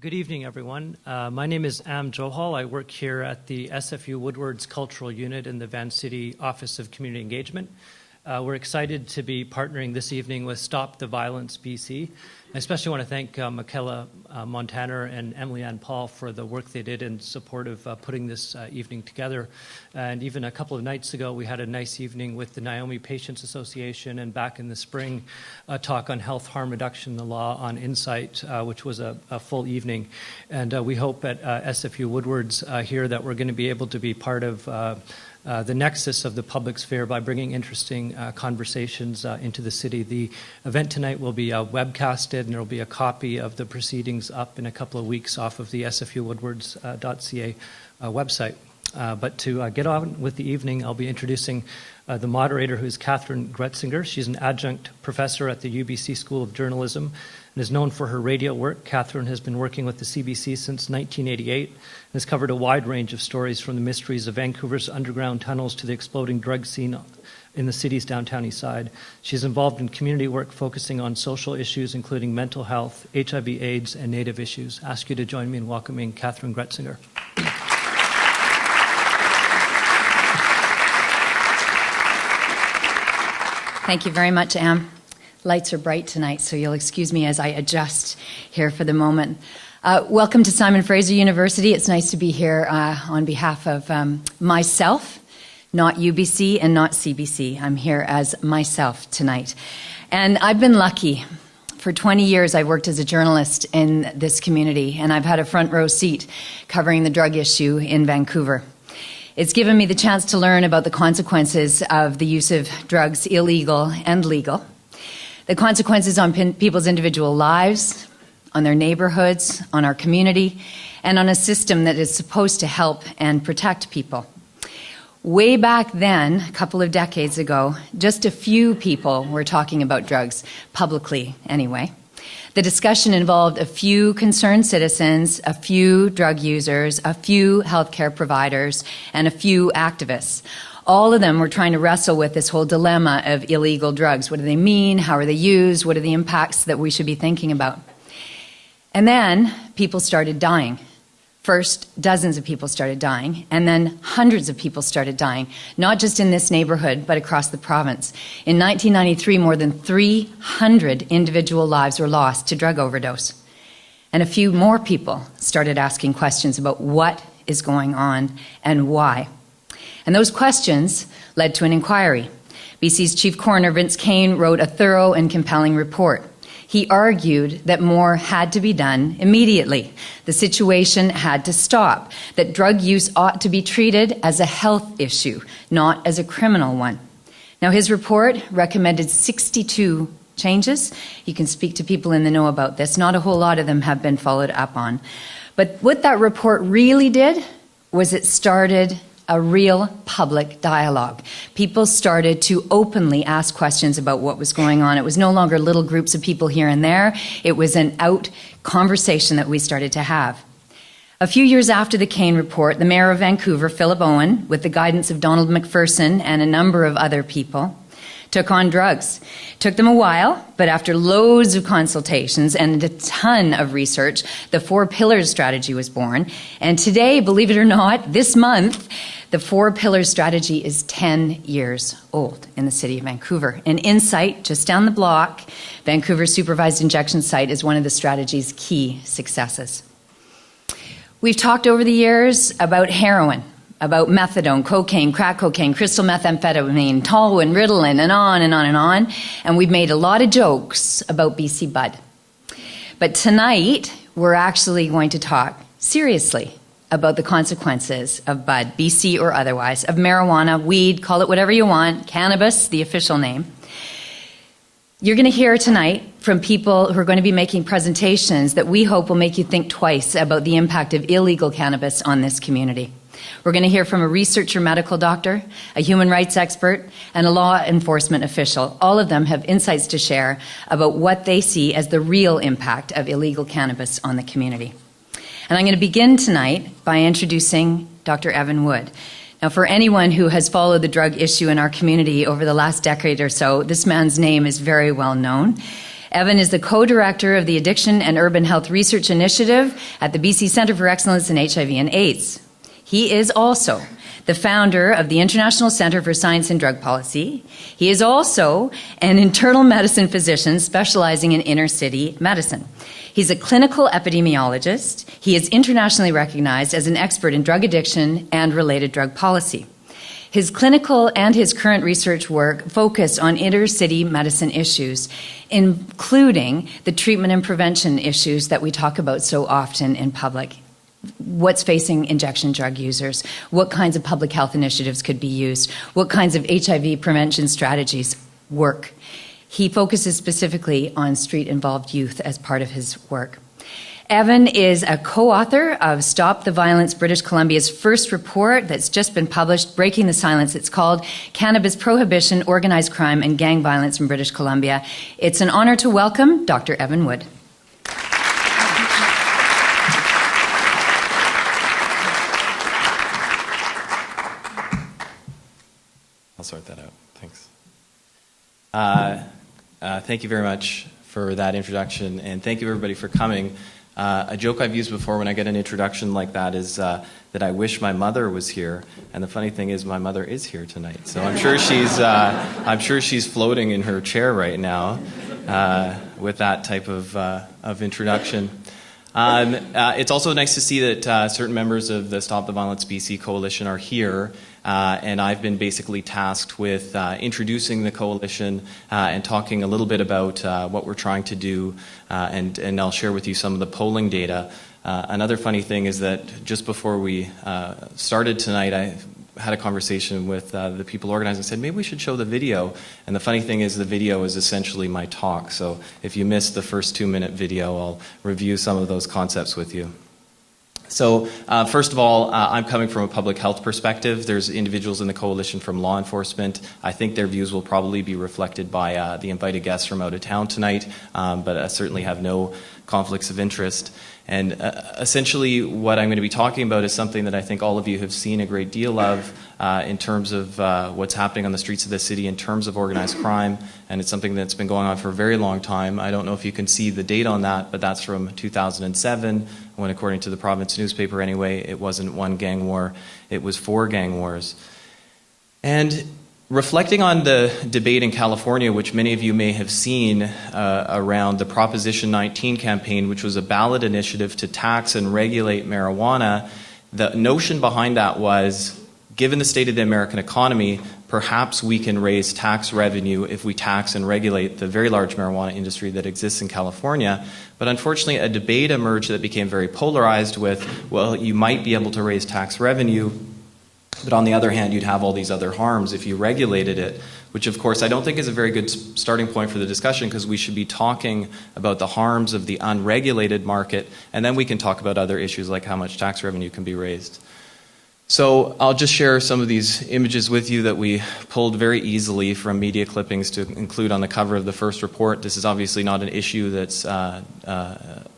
Good evening, everyone. My name is Am Johal. I work here at the SFU Woodward's Cultural Unit in the Vancity Office of Community Engagement. We're excited to be partnering this evening with Stop the Violence BC. I especially want to thank Michaela Montana and Emily Ann Paul for the work they did in support of putting this evening together. And even a couple of nights ago, we had a nice evening with the Naomi Patients Association, and back in the spring, a talk on health harm reduction in the law on Insight, which was a full evening. And we hope at SFU Woodward's here that we're going to be able to be part of the nexus of the public sphere by bringing interesting conversations into the city. The event tonight will be webcasted, and there will be a copy of the proceedings up in a couple of weeks off of the sfuwoodwards.ca website. But to get on with the evening, I'll be introducing the moderator, who is Kathryn Gretsinger. She's an adjunct professor at the UBC School of Journalism and is known for her radio work. Kathryn has been working with the CBC since 1988 and has covered a wide range of stories from the mysteries of Vancouver's underground tunnels to the exploding drug scene in the city's downtown east side. She's involved in community work focusing on social issues, including mental health, HIV/AIDS, and Native issues. I ask you to join me in welcoming Kathryn Gretsinger. Thank you very much, Am. Lights are bright tonight, so you'll excuse me as I adjust here for the moment. Welcome to Simon Fraser University. It's nice to be here on behalf of myself, not UBC and not CBC. I'm here as myself tonight. And I've been lucky. For 20 years, I worked as a journalist in this community, and I've had a front row seat covering the drug issue in Vancouver. It's given me the chance to learn about the consequences of the use of drugs, illegal and legal, the consequences on people's individual lives, on their neighborhoods, on our community, and on a system that is supposed to help and protect people. Way back then, a couple of decades ago, just a few people were talking about drugs, publicly anyway. The discussion involved a few concerned citizens, a few drug users, a few healthcare providers, and a few activists. All of them were trying to wrestle with this whole dilemma of illegal drugs. What do they mean? How are they used? What are the impacts that we should be thinking about? And then people started dying. First, dozens of people started dying, and then hundreds of people started dying, not just in this neighborhood, but across the province. In 1993, more than 300 individual lives were lost to drug overdose. And a few more people started asking questions about what is going on and why. And those questions led to an inquiry. BC's Chief Coroner Vince Kane wrote a thorough and compelling report. He argued that more had to be done immediately. The situation had to stop, that drug use ought to be treated as a health issue, not as a criminal one. Now, his report recommended 62 changes. You can speak to people in the know about this. Not a whole lot of them have been followed up on. But what that report really did was it started a real public dialogue. People started to openly ask questions about what was going on. It was no longer little groups of people here and there. It was an out conversation that we started to have. A few years after the Kane report, the Mayor of Vancouver, Philip Owen, with the guidance of Donald McPherson and a number of other people, took on drugs. It took them a while, but after loads of consultations and a ton of research, the 4 Pillars strategy was born. And today, believe it or not, this month, the 4 Pillars strategy is 10 years old in the city of Vancouver. And Insight, just down the block, Vancouver's supervised injection site, is one of the strategy's key successes. We've talked over the years about heroin, about methadone, cocaine, crack cocaine, crystal methamphetamine, Tolwyn, Ritalin, and on and on and on. And we've made a lot of jokes about BC Bud. But tonight, we're actually going to talk seriously about the consequences of Bud, BC or otherwise, of marijuana, weed, call it whatever you want, cannabis, the official name. You're going to hear tonight from people who are going to be making presentations that we hope will make you think twice about the impact of illegal cannabis on this community. We're going to hear from a researcher medical doctor, a human rights expert, and a law enforcement official. All of them have insights to share about what they see as the real impact of illegal cannabis on the community. And I'm going to begin tonight by introducing Dr. Evan Wood. Now, for anyone who has followed the drug issue in our community over the last decade or so, this man's name is very well known. Evan is the co-director of the Addiction and Urban Health Research Initiative at the BC Centre for Excellence in HIV and AIDS. He is also the founder of the International Centre for Science and Drug Policy. He is also an internal medicine physician specializing in inner city medicine. He's a clinical epidemiologist. He is internationally recognized as an expert in drug addiction and related drug policy. His clinical and his current research work focus on inner city medicine issues, including the treatment and prevention issues that we talk about so often in public. What's facing injection drug users? What kinds of public health initiatives could be used? What kinds of HIV prevention strategies work? He focuses specifically on street-involved youth as part of his work. Evan is a co-author of Stop the Violence, British Columbia's first report that's just been published, Breaking the Silence. It's called Cannabis Prohibition, Organized Crime and Gang Violence in British Columbia. It's an honor to welcome Dr. Evan Wood. I'll sort that out. Thanks. Thank you very much for that introduction, and thank you everybody for coming. A joke I've used before when I get an introduction like that is that I wish my mother was here, and the funny thing is my mother is here tonight. So I'm sure she's floating in her chair right now with that type of introduction. It's also nice to see that certain members of the Stop the Violence BC Coalition are here, and I've been basically tasked with introducing the coalition and talking a little bit about what we're trying to do, and I'll share with you some of the polling data. Another funny thing is that just before we started tonight, I had a conversation with the people organizing and said, maybe we should show the video. And the funny thing is the video is essentially my talk. So if you missed the first 2-minute video, I'll review some of those concepts with you. So first of all, I'm coming from a public health perspective. There's individuals in the coalition from law enforcement. I think their views will probably be reflected by the invited guests from out of town tonight, but I certainly have no conflicts of interest. And essentially what I'm going to be talking about is something that I think all of you have seen a great deal of in terms of what's happening on the streets of the city in terms of organized crime, and it's something that's been going on for a very long time. I don't know if you can see the date on that, but that's from 2007, when according to the province newspaper anyway, it wasn't one gang war, it was 4 gang wars. And reflecting on the debate in California, which many of you may have seen around the Proposition 19 campaign, which was a ballot initiative to tax and regulate marijuana, the notion behind that was, given the state of the American economy, perhaps we can raise tax revenue if we tax and regulate the very large marijuana industry that exists in California. But unfortunately, a debate emerged that became very polarized with, well, you might be able to raise tax revenue, but on the other hand, you'd have all these other harms if you regulated it, which of course I don't think is a very good starting point for the discussion, because we should be talking about the harms of the unregulated market, and then we can talk about other issues like how much tax revenue can be raised. So I'll just share some of these images with you that we pulled very easily from media clippings to include on the cover of the first report. This is obviously not an issue that's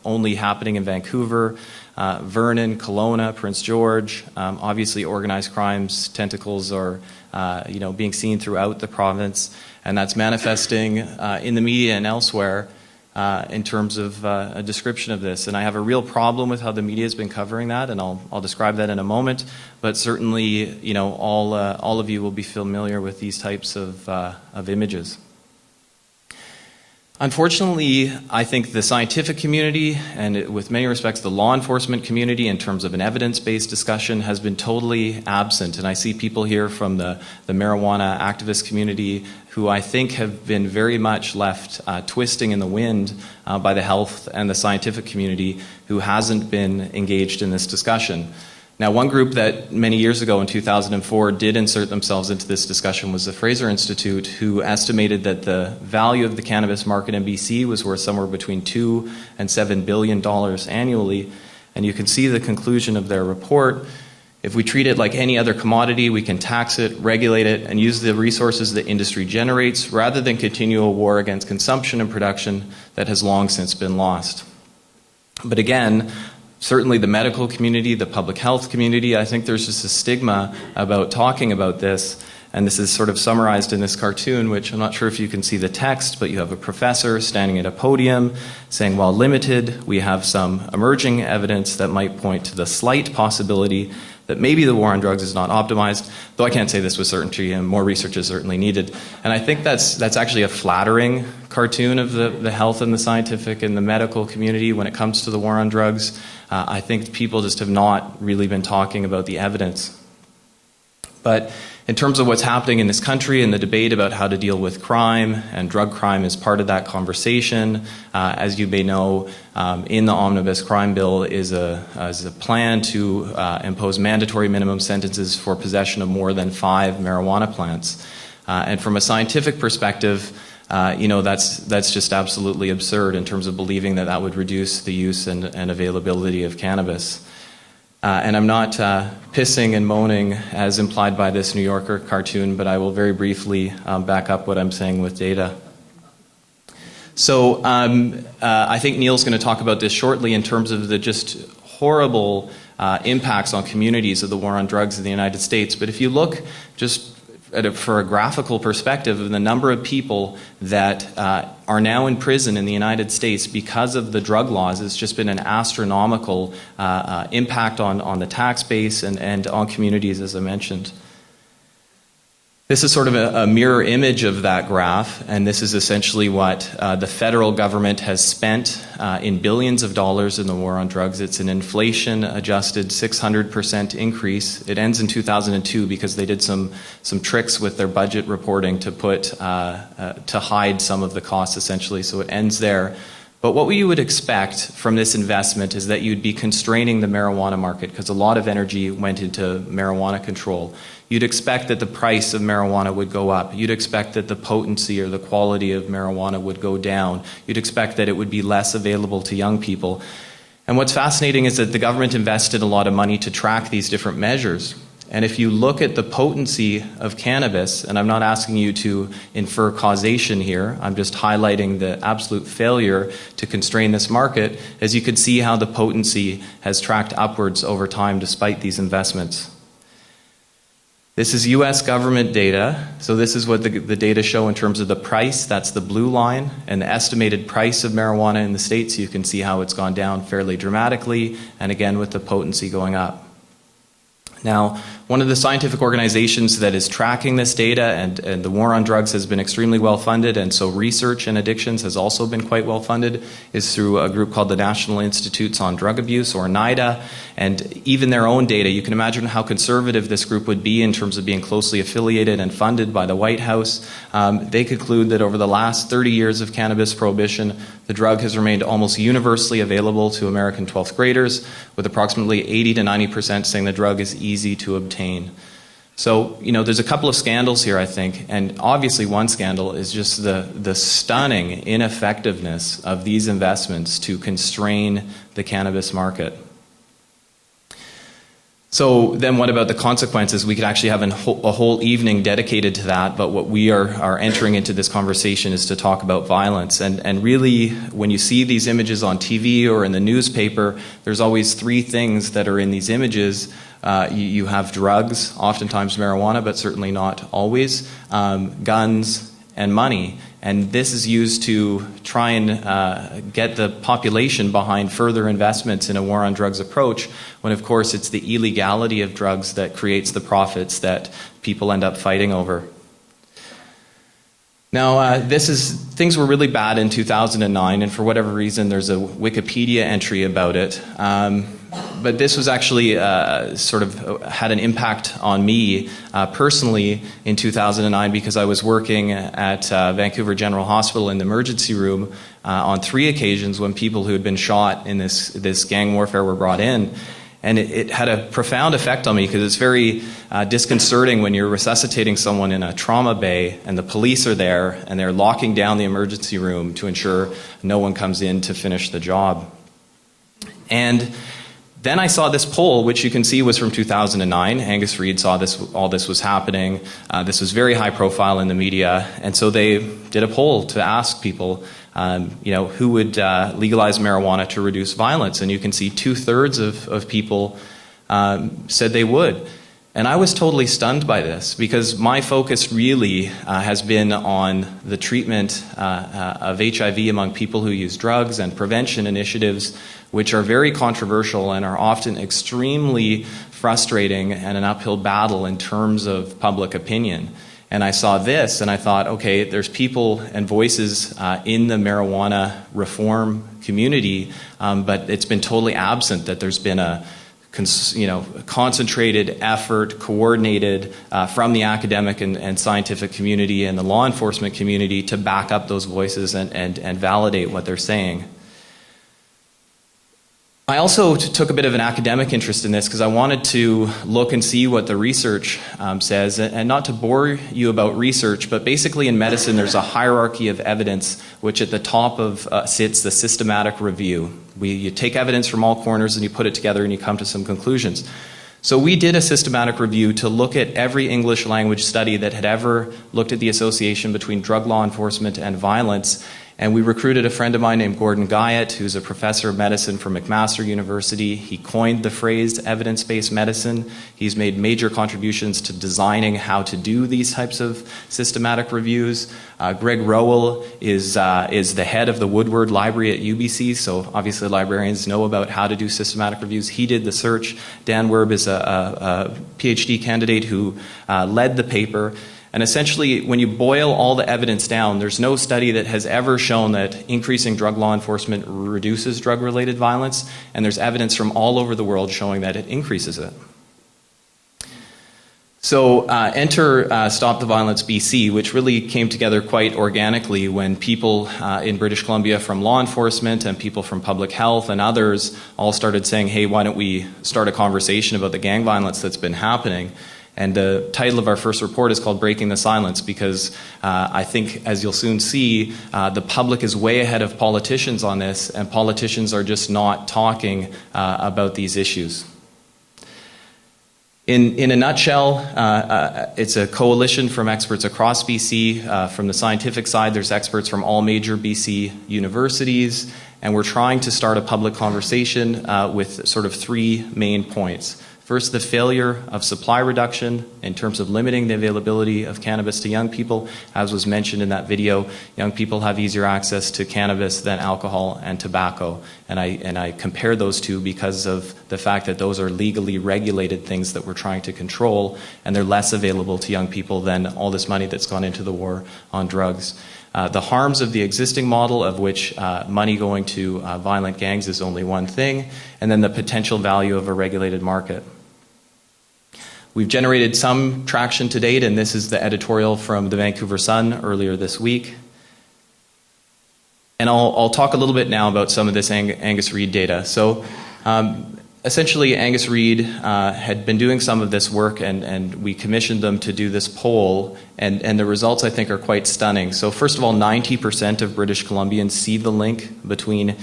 only happening in Vancouver. Vernon, Kelowna, Prince George, obviously organized crimes tentacles are being seen throughout the province, and that's manifesting in the media and elsewhere in terms of a description of this. And I have a real problem with how the media has been covering that, and I'll describe that in a moment. But certainly, all of you will be familiar with these types of images. Unfortunately, I think the scientific community, and with many respects the law enforcement community in terms of an evidence-based discussion, has been totally absent. And I see people here from the marijuana activist community who I think have been very much left twisting in the wind by the health and the scientific community, who hasn't been engaged in this discussion. Now, one group that many years ago in 2004 did insert themselves into this discussion was the Fraser Institute, who estimated that the value of the cannabis market in BC was worth somewhere between $2 and $7 billion annually. And you can see the conclusion of their report. If we treat it like any other commodity, we can tax it, regulate it, and use the resources the industry generates, rather than continue a war against consumption and production that has long since been lost. But again, certainly the medical community, the public health community, I think there's just a stigma about talking about this. And this is sort of summarized in this cartoon, which I'm not sure if you can see the text, but you have a professor standing at a podium saying, while limited, we have some emerging evidence that might point to the slight possibility that maybe the war on drugs is not optimized, though I can't say this with certainty, and more research is certainly needed. And I think that's actually a flattering cartoon of the health and the scientific and the medical community when it comes to the war on drugs. I think people just have not really been talking about the evidence. But in terms of what's happening in this country and the debate about how to deal with crime, and drug crime is part of that conversation, as you may know, in the Omnibus Crime Bill is a plan to impose mandatory minimum sentences for possession of more than 5 marijuana plants. And from a scientific perspective, that's just absolutely absurd in terms of believing that would reduce the use and availability of cannabis. And I'm not pissing and moaning as implied by this New Yorker cartoon, but I will very briefly back up what I'm saying with data. So I think Neill's going to talk about this shortly in terms of the just horrible impacts on communities of the war on drugs in the United States. But if you look just for a graphical perspective of the number of people that are now in prison in the United States because of the drug laws, it's just been an astronomical impact on the tax base and on communities, as I mentioned. This is sort of a mirror image of that graph, and this is essentially what the federal government has spent in billions of dollars in the war on drugs. It's an inflation-adjusted 600% increase. It ends in 2002 because they did some tricks with their budget reporting to to hide some of the costs, essentially. So it ends there. But what you would expect from this investment is that you'd be constraining the marijuana market because a lot of energy went into marijuana control. You'd expect that the price of marijuana would go up. You'd expect that the potency or the quality of marijuana would go down. You'd expect that it would be less available to young people. And what's fascinating is that the government invested a lot of money to track these different measures. And if you look at the potency of cannabis, and I'm not asking you to infer causation here, I'm just highlighting the absolute failure to constrain this market, as you could see how the potency has tracked upwards over time despite these investments. This is U.S. government data. So this is what the data show in terms of the price. That's the blue line. And the estimated price of marijuana in the States, you can see how it's gone down fairly dramatically, and again with the potency going up. Now, one of the scientific organizations that is tracking this data, and the war on drugs has been extremely well funded, and so research in addictions has also been quite well funded, is through a group called the National Institutes on Drug Abuse, or NIDA, and even their own data. You can imagine how conservative this group would be in terms of being closely affiliated and funded by the White House. They conclude that over the last 30 years of cannabis prohibition, the drug has remained almost universally available to American 12th graders, with approximately 80 to 90% saying the drug is easy to obtain. So, there's a couple of scandals here, I think, and obviously one scandal is just the stunning ineffectiveness of these investments to constrain the cannabis market. So then what about the consequences? We could actually have a whole evening dedicated to that, but what we are entering into this conversation is to talk about violence. And really, when you see these images on TV or in the newspaper, there's always 3 things that are in these images. You have drugs, oftentimes marijuana, but certainly not always, guns, and money. And this is used to try and get the population behind further investments in a war on drugs approach, when of course it's the illegality of drugs that creates the profits that people end up fighting over. Now, things were really bad in 2009, and for whatever reason there's a Wikipedia entry about it. But this was actually sort of had an impact on me personally in 2009 because I was working at Vancouver General Hospital in the emergency room on 3 occasions when people who had been shot in this gang warfare were brought in. And it had a profound effect on me because it's very disconcerting when you're resuscitating someone in a trauma bay and the police are there and they're locking down the emergency room to ensure no one comes in to finish the job. And then I saw this poll, which you can see was from 2009. Angus Reid saw all this was happening. This was very high profile in the media. And so they did a poll to ask people, who would legalize marijuana to reduce violence. And you can see 2/3 of people said they would. And I was totally stunned by this because my focus really has been on the treatment of HIV among people who use drugs and prevention initiatives, which are very controversial and are often extremely frustrating and an uphill battle in terms of public opinion. And I saw this and I thought, okay, there's people and voices in the marijuana reform community, but it's been totally absent that there's been a concentrated effort, coordinated from the academic and scientific community and the law enforcement community to back up those voices and validate what they're saying. I also took a bit of an academic interest in this because I wanted to look and see what the research says, and not to bore you about research, but basically in medicine there's a hierarchy of evidence which at the top of sits the systematic review. You take evidence from all corners and you put it together and you come to some conclusions. So we did a systematic review to look at every English language study that had ever looked at the association between drug law enforcement and violence. And we recruited a friend of mine named Gordon Guyatt, who's a professor of medicine from McMaster University. He coined the phrase evidence-based medicine. He's made major contributions to designing how to do these types of systematic reviews. Greg Rowell is the head of the Woodward Library at UBC, so obviously librarians know about how to do systematic reviews. He did the search. Dan Werb is a PhD candidate who led the paper. And essentially, when you boil all the evidence down, there's no study that has ever shown that increasing drug law enforcement reduces drug-related violence, and there's evidence from all over the world showing that it increases it. So enter Stop the Violence BC, which really came together quite organically when people in British Columbia from law enforcement and people from public health and others all started saying, hey, why don't we start a conversation about the gang violence that's been happening? And the title of our first report is called Breaking the Silence because I think, as you'll soon see, the public is way ahead of politicians on this, and politicians are just not talking about these issues. In a nutshell, it's a coalition from experts across BC. From the scientific side, there's experts from all major BC universities, and we're trying to start a public conversation with sort of three main points. First, the failure of supply reduction in terms of limiting the availability of cannabis to young people. As was mentioned in that video, young people have easier access to cannabis than alcohol and tobacco. And I compare those two because of the fact that those are legally regulated things that we're trying to control, and they're less available to young people than all this money that's gone into the war on drugs. The harms of the existing model, of which money going to violent gangs is only one thing, and then the potential value of a regulated market. We've generated some traction to date, and this is the editorial from the Vancouver Sun earlier this week. And I'll talk a little bit now about some of this Angus Reid data. So essentially, Angus Reid had been doing some of this work, and we commissioned them to do this poll, and the results, I think, are quite stunning. So first of all, 90% of British Columbians see the link between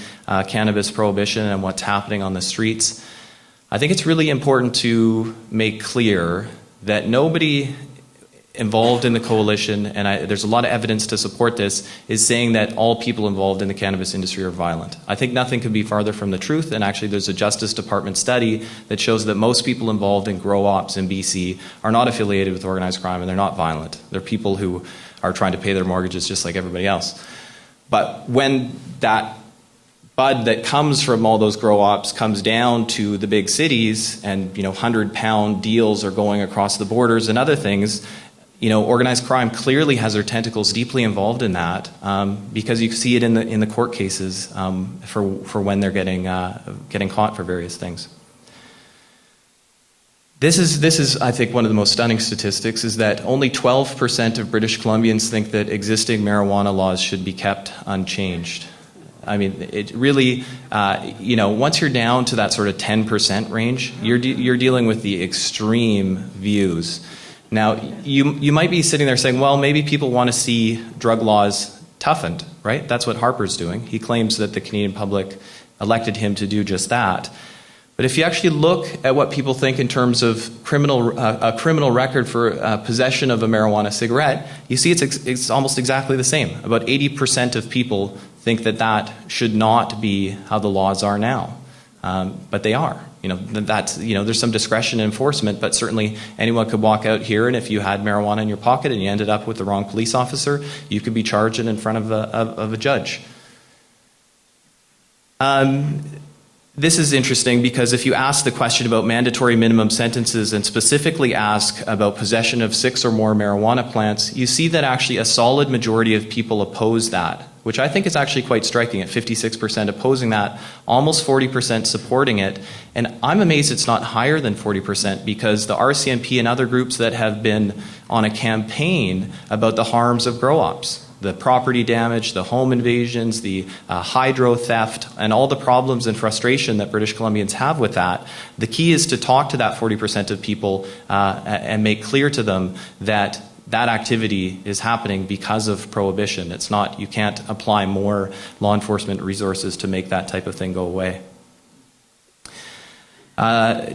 cannabis prohibition and what's happening on the streets. I think it's really important to make clear that nobody involved in the coalition, and there's a lot of evidence to support this, is saying that all people involved in the cannabis industry are violent. I think nothing could be farther from the truth, and actually there's a Justice Department study that shows that most people involved in grow ops in BC are not affiliated with organized crime, and they're not violent. They're people who are trying to pay their mortgages just like everybody else. But when that bud that comes from all those grow ops comes down to the big cities, and 100-pound deals are going across the borders and other things, organized crime clearly has their tentacles deeply involved in that, because you see it in the court cases for when they're getting caught for various things. This is, I think, one of the most stunning statistics, is that only 12% of British Columbians think that existing marijuana laws should be kept unchanged. I mean, it really, once you're down to that sort of 10% range, you're dealing with the extreme views. Now, you might be sitting there saying, well, maybe people want to see drug laws toughened, right? That's what Harper's doing. He claims that the Canadian public elected him to do just that. But if you actually look at what people think in terms of a criminal record for possession of a marijuana cigarette, you see it's almost exactly the same. About 80% of people think that should not be how the laws are now. but they are. There's some discretion in enforcement, but certainly anyone could walk out here, and if you had marijuana in your pocket and you ended up with the wrong police officer, you could be charged in front of a judge. This is interesting because if you ask the question about mandatory minimum sentences and specifically ask about possession of 6 or more marijuana plants, you see that actually a solid majority of people oppose that, which I think is actually quite striking, at 56% opposing that, almost 40% supporting it. And I'm amazed it's not higher than 40% because the RCMP and other groups that have been on a campaign about the harms of grow-ops, the property damage, the home invasions, the hydro theft, and all the problems and frustration that British Columbians have with that, the key is to talk to that 40% of people and make clear to them that that activity is happening because of prohibition. It's not, you can't apply more law enforcement resources to make that type of thing go away.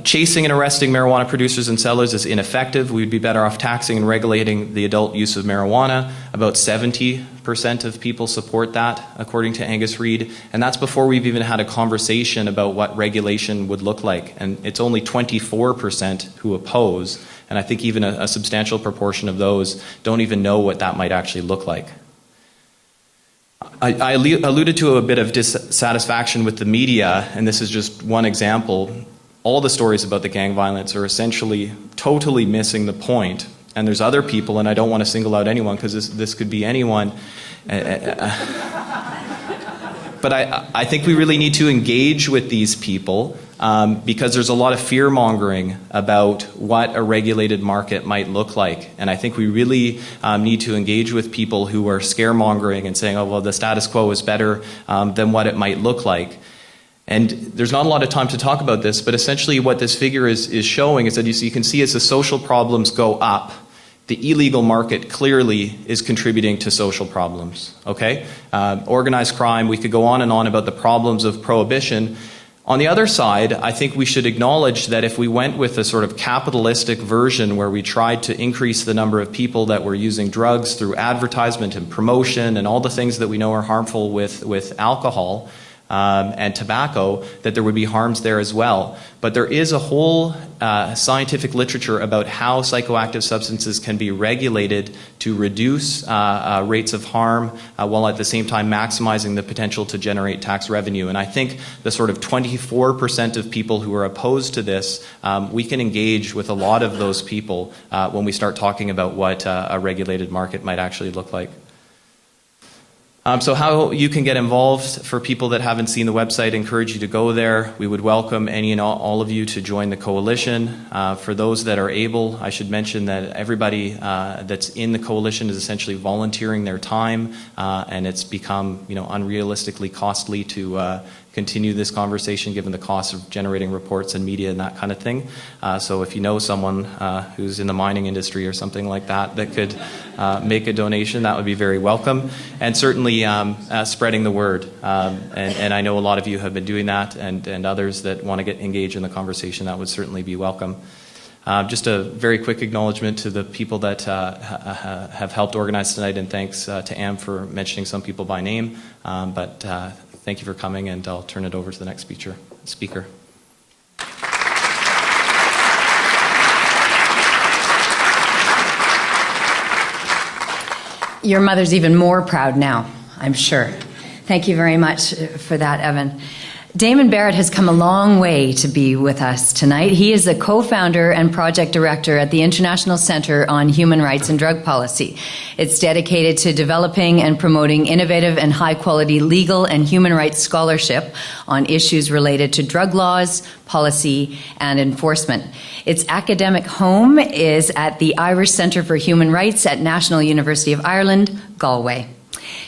Chasing and arresting marijuana producers and sellers is ineffective. We'd be better off taxing and regulating the adult use of marijuana. About 70% of people support that, according to Angus Reid. And that's before we've even had a conversation about what regulation would look like. And it's only 24% who oppose. And I think even a substantial proportion of those don't even know what that might actually look like. I alluded to a bit of dissatisfaction with the media, and this is just one example. All the stories about the gang violence are essentially totally missing the point. And there's other people, and I don't want to single out anyone because this could be anyone. But I think we really need to engage with these people because there's a lot of fear-mongering about what a regulated market might look like. And I think we really need to engage with people who are scaremongering and saying, oh, well, the status quo is better than what it might look like. And there's not a lot of time to talk about this, but essentially what this figure is showing is that you can see as the social problems go up, the illegal market clearly is contributing to social problems, okay? Organized crime, we could go on and on about the problems of prohibition. On the other side, I think we should acknowledge that if we went with a sort of capitalistic version where we tried to increase the number of people that were using drugs through advertisement and promotion and all the things that we know are harmful with alcohol, and tobacco, that there would be harms there as well. But there is a whole scientific literature about how psychoactive substances can be regulated to reduce rates of harm while at the same time maximizing the potential to generate tax revenue. And I think the sort of 24% of people who are opposed to this, we can engage with a lot of those people when we start talking about what a regulated market might actually look like. So how you can get involved, for people that haven't seen the website, I encourage you to go there. We would welcome any and all of you to join the coalition. For those that are able, I should mention that everybody that's in the coalition is essentially volunteering their time, and it's become unrealistically costly to continue this conversation given the cost of generating reports and media and that kind of thing. So if you know someone who's in the mining industry or something like that that could make a donation, that would be very welcome. And certainly spreading the word. And I know a lot of you have been doing that, and others that want to get engaged in the conversation, that would certainly be welcome. Just a very quick acknowledgement to the people that have helped organize tonight, and thanks to Am for mentioning some people by name. But thank you for coming, and I'll turn it over to the next speaker. Your mother's even more proud now, I'm sure. Thank you very much for that, Evan. Damon Barrett has come a long way to be with us tonight. He is the co-founder and project director at the International Center on Human Rights and Drug Policy. It's dedicated to developing and promoting innovative and high-quality legal and human rights scholarship on issues related to drug laws, policy, and enforcement. Its academic home is at the Irish Centre for Human Rights at National University of Ireland, Galway.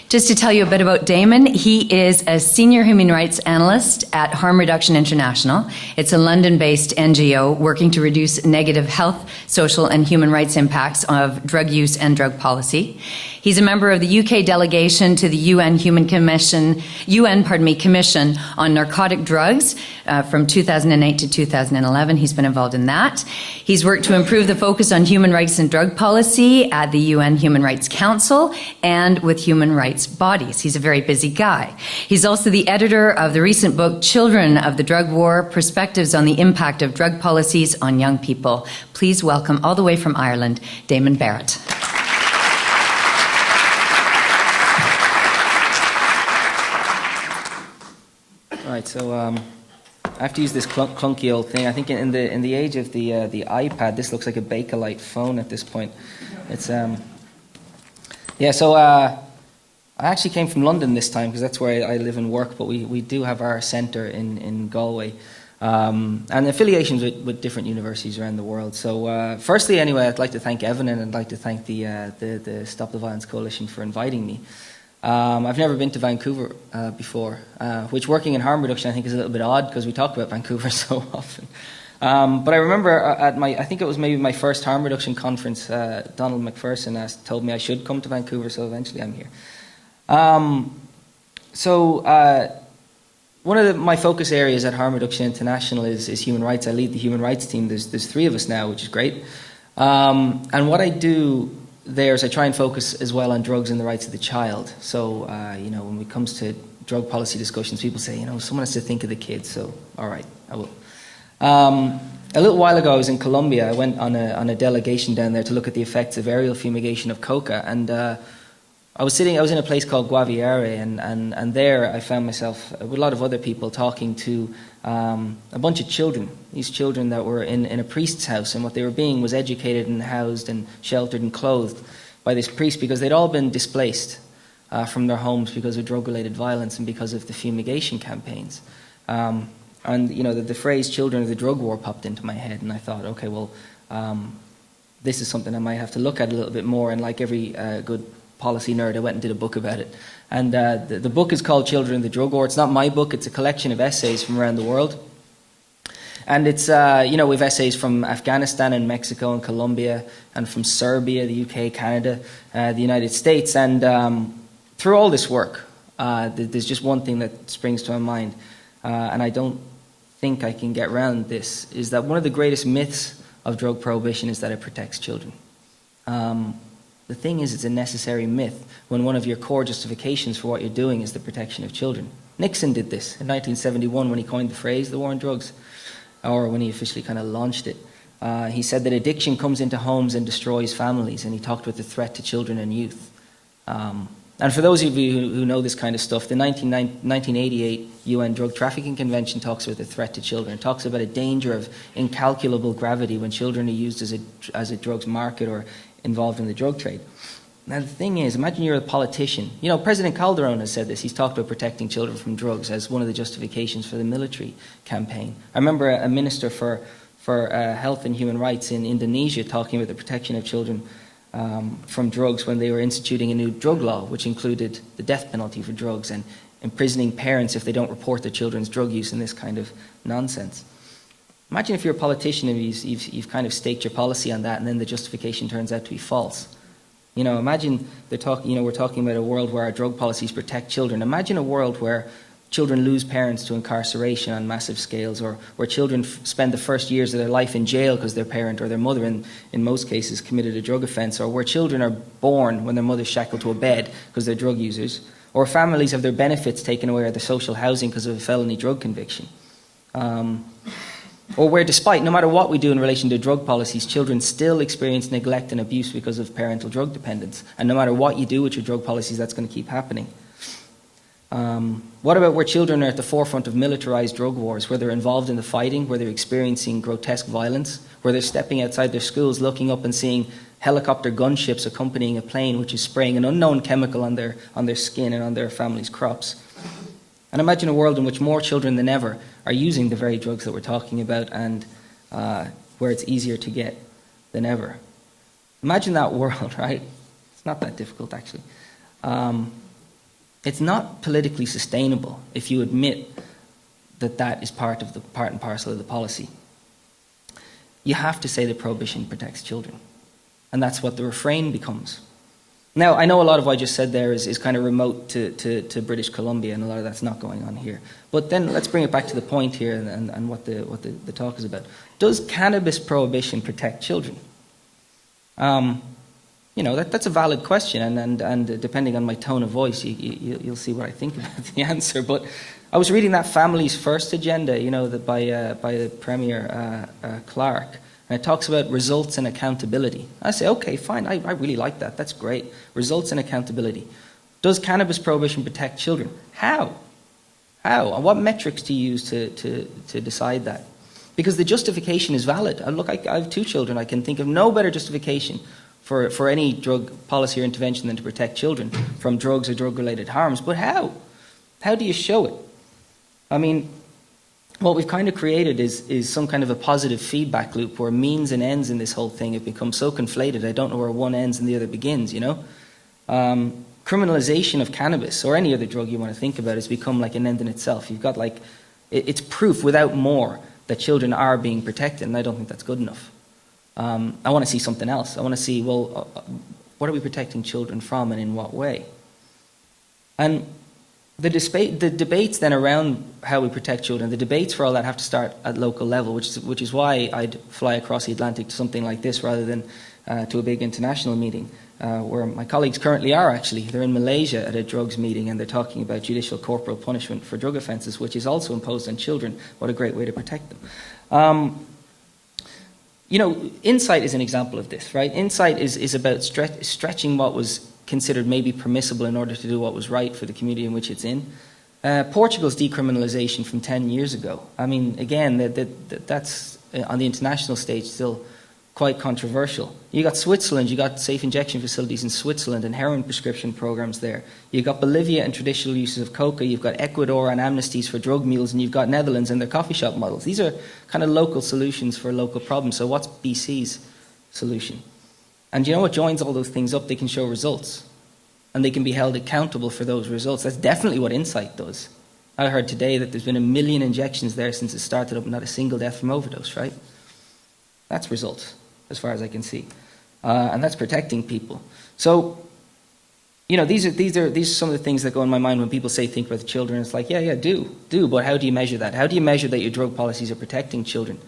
Just to tell you a bit about Damon, he is a senior human rights analyst at Harm Reduction International. It's a London-based NGO working to reduce negative health, social, and human rights impacts of drug use and drug policy. He's a member of the UK delegation to the UN Commission on Narcotic Drugs from 2008 to 2011. He's been involved in that. He's worked to improve the focus on human rights and drug policy at the UN Human Rights Council and with human rights rights bodies. He's a very busy guy. He's also the editor of the recent book, Children of the Drug War, Perspectives on the Impact of Drug Policies on Young People. Please welcome, all the way from Ireland, Damon Barrett. All right, so I have to use this clunky old thing. I think in the age of the iPad, this looks like a Bakelite phone at this point. It's yeah. So I actually came from London this time because that's where I live and work. But we do have our centre in Galway, and affiliations with different universities around the world. So firstly, anyway, I'd like to thank Evan and I'd like to thank the Stop the Violence Coalition for inviting me. I've never been to Vancouver before, which, working in harm reduction, I think is a little bit odd because we talk about Vancouver so often. But I remember I think it was maybe my first harm reduction conference, Donald McPherson told me I should come to Vancouver, so eventually I'm here. One of my focus areas at Harm Reduction International is human rights. I lead the human rights team. There's 3 of us now, which is great. And what I do there is I try and focus as well on drugs and the rights of the child. So, when it comes to drug policy discussions, people say, someone has to think of the kids. So, all right, I will. A little while ago, I was in Colombia. I went on a delegation down there to look at the effects of aerial fumigation of coca. And I was in a place called Guaviare, and there I found myself with a lot of other people talking to a bunch of children, these children that were in a priest's house, and what they were being was educated and housed and sheltered and clothed by this priest because they'd all been displaced from their homes because of drug-related violence and because of the fumigation campaigns. And the phrase "children of the drug war" popped into my head, and I thought, okay, well, this is something I might have to look at a little bit more, and like every good policy nerd, I went and did a book about it. And the book is called Children of the Drug War. It's not my book. It's a collection of essays from around the world. And it's, we've essays from Afghanistan and Mexico and Colombia and from Serbia, the UK, Canada, the United States. And through all this work, there's just one thing that springs to my mind, and I don't think I can get around this, is that one of the greatest myths of drug prohibition is that it protects children. The thing is, it's a necessary myth when one of your core justifications for what you're doing is the protection of children. Nixon did this in 1971 when he coined the phrase "the war on drugs," or when he officially kind of launched it. He said that addiction comes into homes and destroys families, and he talked about the threat to children and youth. And for those of you who know this kind of stuff, the 1988 UN Drug Trafficking Convention talks about the threat to children. It talks about a danger of incalculable gravity when children are used as a drugs market or involved in the drug trade. Now the thing is, imagine you're a politician. President Calderon has said this. He's talked about protecting children from drugs as one of the justifications for the military campaign. I remember a minister for health and human rights in Indonesia talking about the protection of children from drugs when they were instituting a new drug law, which included the death penalty for drugs and imprisoning parents if they don't report their children's drug use and this kind of nonsense. Imagine if you're a politician and you've kind of staked your policy on that, and then the justification turns out to be false. Imagine we're talking about a world where our drug policies protect children. Imagine a world where children lose parents to incarceration on massive scales, or where children spend the first years of their life in jail because their parent or their mother, in most cases, committed a drug offence, or where children are born when their mother's shackled to a bed because they're drug users, or families have their benefits taken away or their social housing because of a felony drug conviction. Or where, despite, no matter what we do in relation to drug policies, children still experience neglect and abuse because of parental drug dependence. And no matter what you do with your drug policies, that's going to keep happening. What about where children are at the forefront of militarized drug wars, where they're involved in the fighting, where they're experiencing grotesque violence, where they're stepping outside their schools, looking up and seeing helicopter gunships accompanying a plane which is spraying an unknown chemical on their skin and on their families' crops? And imagine a world in which more children than ever are using the very drugs that we're talking about, and where it's easier to get than ever. Imagine that world, right? It's not that difficult, actually. It's not politically sustainable if you admit that is part and parcel of the policy. You have to say that prohibition protects children. And that's what the refrain becomes. Now, I know a lot of what I just said there is kind of remote to British Columbia, and a lot of that's not going on here. But then let's bring it back to the point here and what the talk is about. Does cannabis prohibition protect children? that's a valid question, and depending on my tone of voice, you'll see what I think about the answer. But I was reading that Families First agenda, by the Premier Clark, and it talks about results and accountability. I say, okay, fine, I really like that. That's great. Results and accountability. Does cannabis prohibition protect children? How? And what metrics do you use to decide that? Because the justification is valid. Look, I have 2 children. I can think of no better justification for any drug policy or intervention than to protect children from drugs or drug-related harms. But how? How do you show it? I mean, what we've kind of created is some kind of a positive feedback loop where means and ends in this whole thing have become so conflated. I don't know where one ends and the other begins, Criminalization of cannabis or any other drug you want to think about has become like an end in itself. You've got it's proof without more that children are being protected, and I don't think that's good enough. I want to see something else. I want to see, what are we protecting children from and in what way? And the debates then around how we protect children, the debates for all that have to start at local level, which is why I'd fly across the Atlantic to something like this rather than to a big international meeting, where my colleagues currently are actually. They're in Malaysia at a drugs meeting and they're talking about judicial corporal punishment for drug offences, which is also imposed on children. What a great way to protect them. Insight is an example of this, right? Insight is about stretching what was considered maybe permissible in order to do what was right for the community in which it's in. Portugal's decriminalisation from 10 years ago. I mean, again, that's on the international stage still quite controversial. You got Switzerland, you got safe injection facilities in Switzerland and heroin prescription programs there. You've got Bolivia and traditional uses of coca, you've got Ecuador and amnesties for drug mules, and you've got Netherlands and their coffee shop models. These are kind of local solutions for local problems. So what's BC's solution? And you know what joins all those things up? They can show results. And they can be held accountable for those results. That's definitely what Insight does. I heard today that there's been 1 million injections there since it started up, and not a single death from overdose, right? That's results, as far as I can see. And that's protecting people. So, these are some of the things that go in my mind when people say think about the children. It's like, yeah, do, but how do you measure that? How do you measure that your drug policies are protecting children?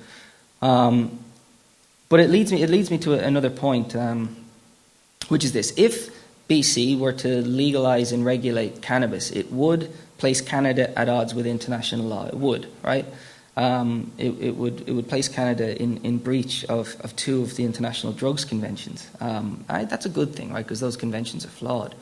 But it leads me to another point, which is this. If BC were to legalise and regulate cannabis, it would place Canada at odds with international law. It would, right? It would place Canada in breach of 2 of the international drugs conventions. That's a good thing, right? Because those conventions are flawed.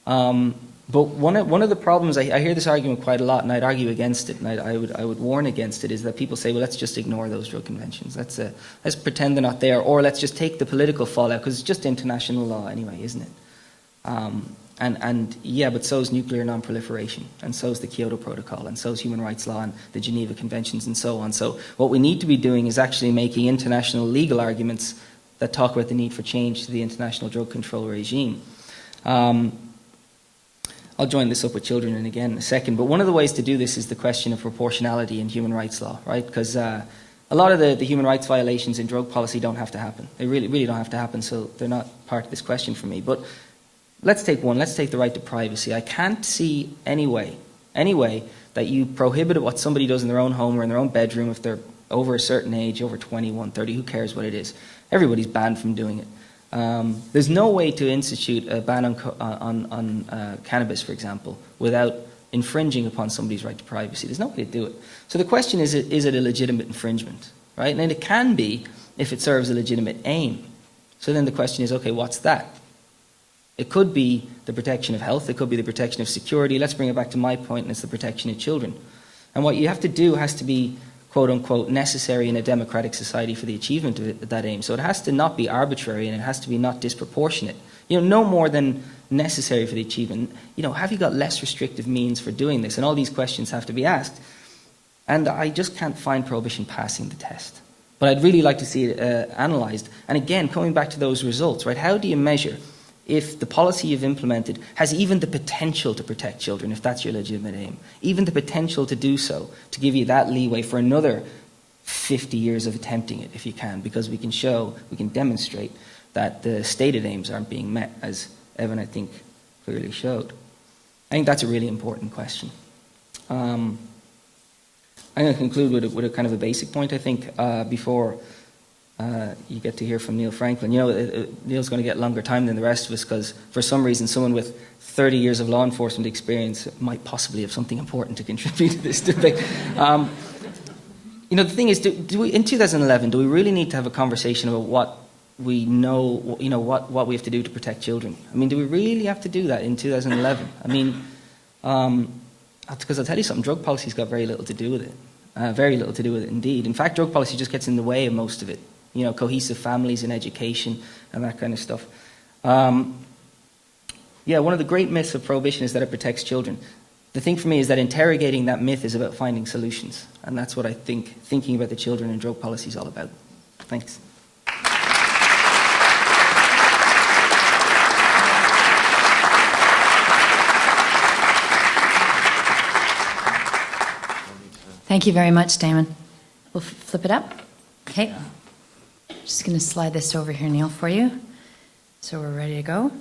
But one of the problems, I hear this argument quite a lot, and I'd argue against it, and I would warn against it, is that people say, well, let's just ignore those drug conventions. Let's pretend they're not there, or let's just take the political fallout, because it's just international law anyway, isn't it? Yeah, but so is nuclear non-proliferation, and so is the Kyoto Protocol, and so is human rights law and the Geneva Conventions and so on. So what we need to be doing is actually making international legal arguments that talk about the need for change to the international drug control regime. I'll join this up with children in a second, but one of the ways to do this is the question of proportionality in human rights law, right? Because a lot of the human rights violations in drug policy don't have to happen. They really don't have to happen, so they're not part of this question for me. But let's take one. Let's take the right to privacy. I can't see any way that you prohibit what somebody does in their own home or in their own bedroom if they're over a certain age, over 21, 30, who cares what it is. Everybody's banned from doing it. There's no way to institute a ban on cannabis, for example, without infringing upon somebody's right to privacy. There's no way to do it. So the question is it a legitimate infringement, right? And it can be if it serves a legitimate aim. So then the question is, okay, what's that? It could be the protection of health. It could be the protection of security. Let's bring it back to my point, and it's the protection of children. And what you have to do has to be, quote unquote, necessary in a democratic society for the achievement of that aim. So it has to not be arbitrary, and it has to be not disproportionate. No more than necessary for the achievement. Have you got less restrictive means for doing this? And all these questions have to be asked. And I just can't find prohibition passing the test. But I'd really like to see it analysed. And again, coming back to those results, right? How do you measure if the policy you've implemented has even the potential to protect children, if that's your legitimate aim, even the potential to do so, to give you that leeway for another 50 years of attempting it, if you can, because we can demonstrate that the stated aims aren't being met, as Evan, I think, clearly showed. I think that's a really important question. I'm going to conclude with a kind of a basic point, I think, before you get to hear from Neill Franklin. You know, Neill's going to get longer time than the rest of us because, for some reason, someone with 30 years of law enforcement experience might possibly have something important to contribute to this debate. You know, the thing is, do we, in 2011, do we really need to have a conversation about what we know, you know, what we have to do to protect children? I mean, do we really have to do that in 2011? I mean, because I'll tell you something, drug policy's got very little to do with it. Very little to do with it indeed. In fact, drug policy just gets in the way of most of it. You know, cohesive families and education and that kind of stuff. Yeah, one of the great myths of prohibition is that it protects children. The thing for me is that interrogating that myth is about finding solutions. And that's what I think thinking about the children and drug policy is all about. Thanks. Thank you very much, Damon. We'll flip it up. Okay. Just going to slide this over here, Neill, for you. So we're ready to go.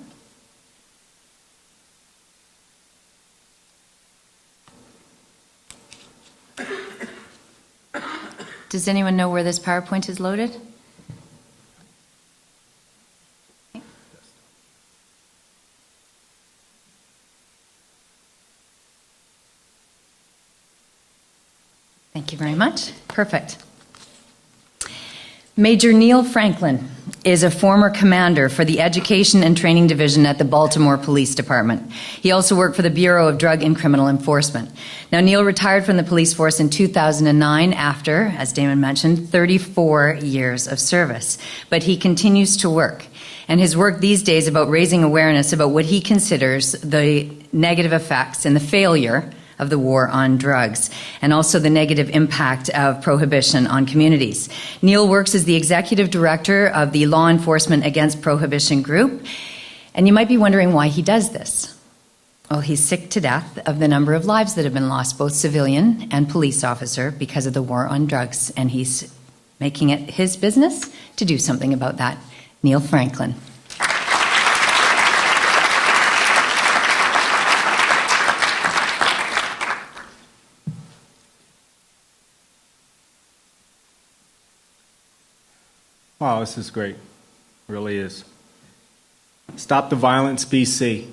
Does anyone know where this PowerPoint is loaded? Thank you very much. Perfect. Major Neill Franklin is a former commander for the Education and Training Division at the Baltimore Police Department. He also worked for the Bureau of Drug and Criminal Enforcement. Now, Neill retired from the police force in 2009 after, as Damon mentioned, 34 years of service. But he continues to work. And his work these days about raising awareness about what he considers the negative effects and the failure of the war on drugs, and also the negative impact of prohibition on communities. Neill works as the executive director of the Law Enforcement Against Prohibition group, and you might be wondering why he does this. Well, he's sick to death of the number of lives that have been lost, both civilian and police officer, because of the war on drugs, and he's making it his business to do something about that. Neill Franklin. Wow, this is great. It really is. Stop the Violence, BC.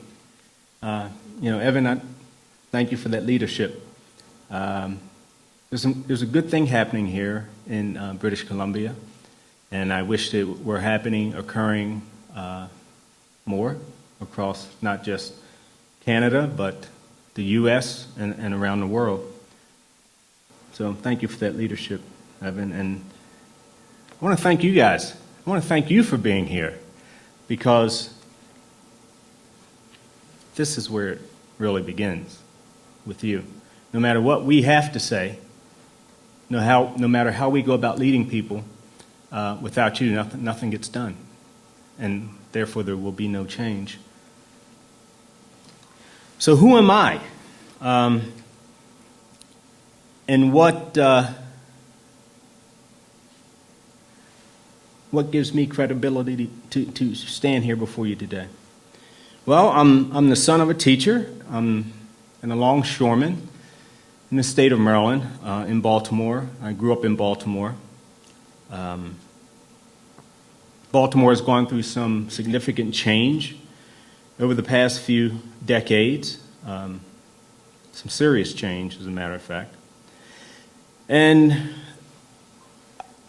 You know, Evan, thank you for that leadership. There's a good thing happening here in British Columbia, and I wish it were occurring more across not just Canada, but the U.S. and around the world. So thank you for that leadership, Evan. And I want to thank you guys. I want to thank you for being here, because this is where it really begins, with you. No matter what we have to say, no matter how we go about leading people, without you, nothing gets done. And therefore, there will be no change. So who am I? And what gives me credibility to stand here before you today? Well, I'm the son of a teacher. I'm a longshoreman in the state of Maryland, in Baltimore. I grew up in Baltimore. Baltimore has gone through some significant change over the past few decades, some serious change, as a matter of fact. And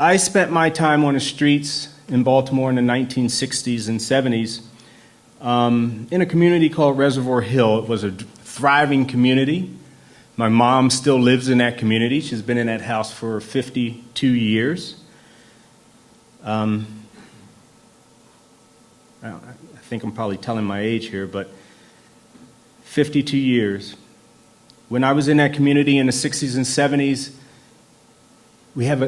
I spent my time on the streets in Baltimore in the 1960s and 70s in a community called Reservoir Hill. It was a thriving community. My mom still lives in that community. She's been in that house for 52 years. I think I'm probably telling my age here, but 52 years. When I was in that community in the 60s and 70s, we had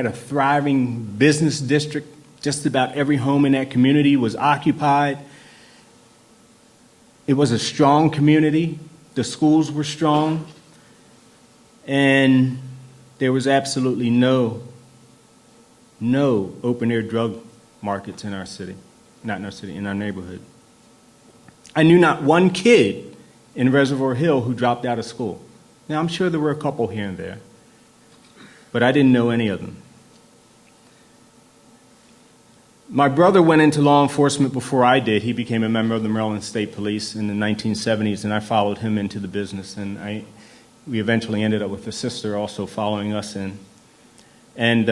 a thriving business district. Just about every home in that community was occupied. It was a strong community. The schools were strong. And there was absolutely no open-air drug markets in our city. Not in our city, in our neighborhood. I knew not one kid in Reservoir Hill who dropped out of school. Now, I'm sure there were a couple here and there, but I didn't know any of them. My brother went into law enforcement before I did. He became a member of the Maryland State Police in the 1970s, and I followed him into the business. And we eventually ended up with a sister also following us in. And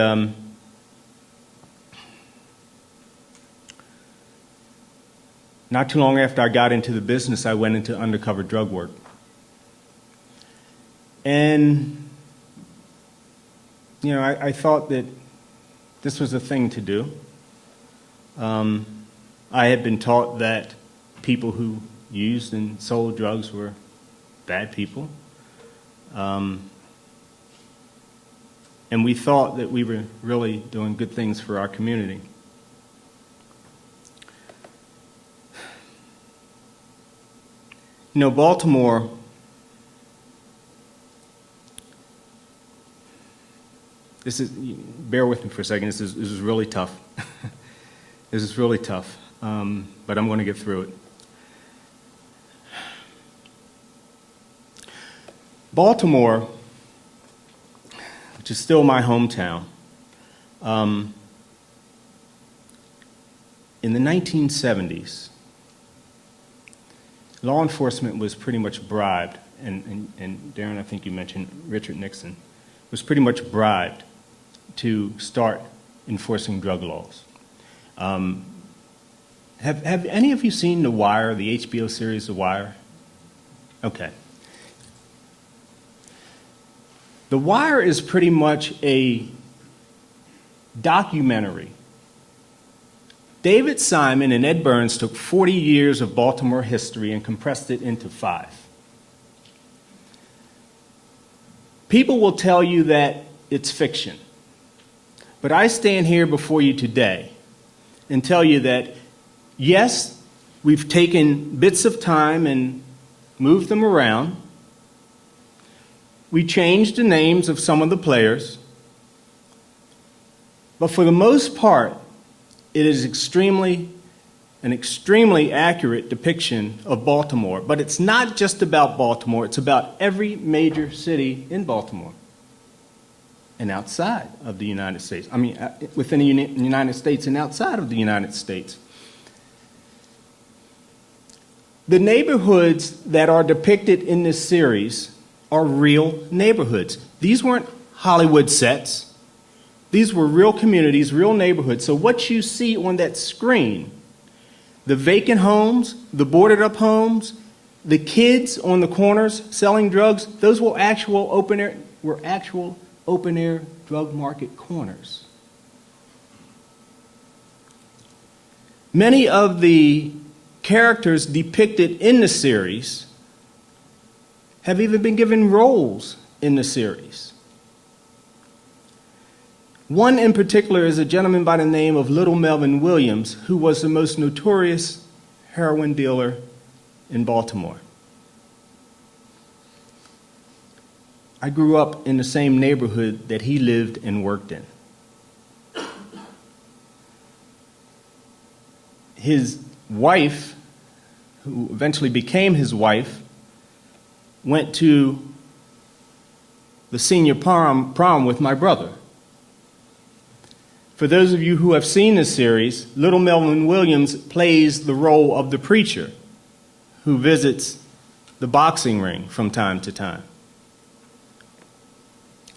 not too long after I got into the business, I went into undercover drug work. And, you know, I thought that this was a thing to do. I had been taught that people who used and sold drugs were bad people. And we thought that we were really doing good things for our community. You know, Baltimore, bear with me for a second, this is really tough. This is really tough, but I'm going to get through it. Baltimore, which is still my hometown, in the 1970s, law enforcement was pretty much bribed, and Darren, I think you mentioned Richard Nixon, was pretty much bribed to start enforcing drug laws. Have any of you seen The Wire, the HBO series The Wire? Okay. The Wire is pretty much a documentary. David Simon and Ed Burns took 40 years of Baltimore history and compressed it into 5. People will tell you that it's fiction, but I stand here before you today and tell you that, yes, we've taken bits of time and moved them around. We changed the names of some of the players, but for the most part, it is an extremely accurate depiction of Baltimore. But it's not just about Baltimore, it's about every major city in Baltimore and outside of the United States. I mean, within the United States and outside of the United States. The neighborhoods that are depicted in this series are real neighborhoods. These weren't Hollywood sets. These were real communities, real neighborhoods. So what you see on that screen, the vacant homes, the boarded up homes, the kids on the corners selling drugs, those were actual open-air drug market corners. Many of the characters depicted in the series have even been given roles in the series. One in particular is a gentleman by the name of Little Melvin Williams, who was the most notorious heroin dealer in Baltimore. I grew up in the same neighborhood that he lived and worked in. His wife, who eventually became his wife, went to the senior prom with my brother. For those of you who have seen this series, Little Melvin Williams plays the role of the preacher who visits the boxing ring from time to time.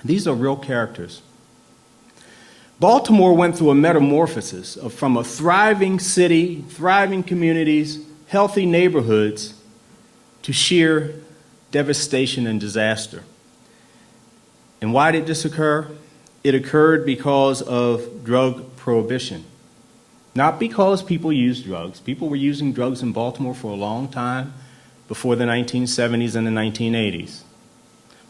These are real characters. Baltimore went through a metamorphosis from a thriving city, thriving communities, healthy neighborhoods, to sheer devastation and disaster. And why did this occur? It occurred because of drug prohibition. Not because people used drugs. People were using drugs in Baltimore for a long time before the 1970s and the 1980s.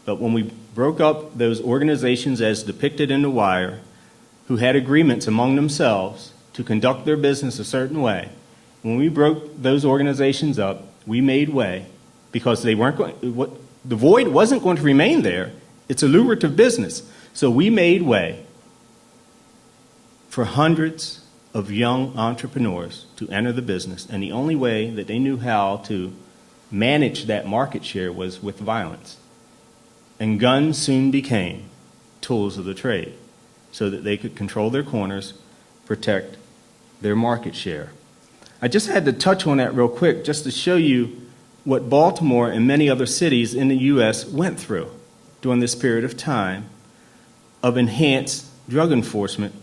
But when we broke up those organizations as depicted in The Wire, who had agreements among themselves to conduct their business a certain way, when we broke those organizations up, we made way because they weren't going, the void wasn't going to remain there. It's a lucrative business. So we made way for hundreds of young entrepreneurs to enter the business, and the only way that they knew how to manage that market share was with violence. And guns soon became tools of the trade so that they could control their corners, protect their market share. I just had to touch on that real quick just to show you what Baltimore and many other cities in the U.S. went through during this period of time of enhanced drug enforcement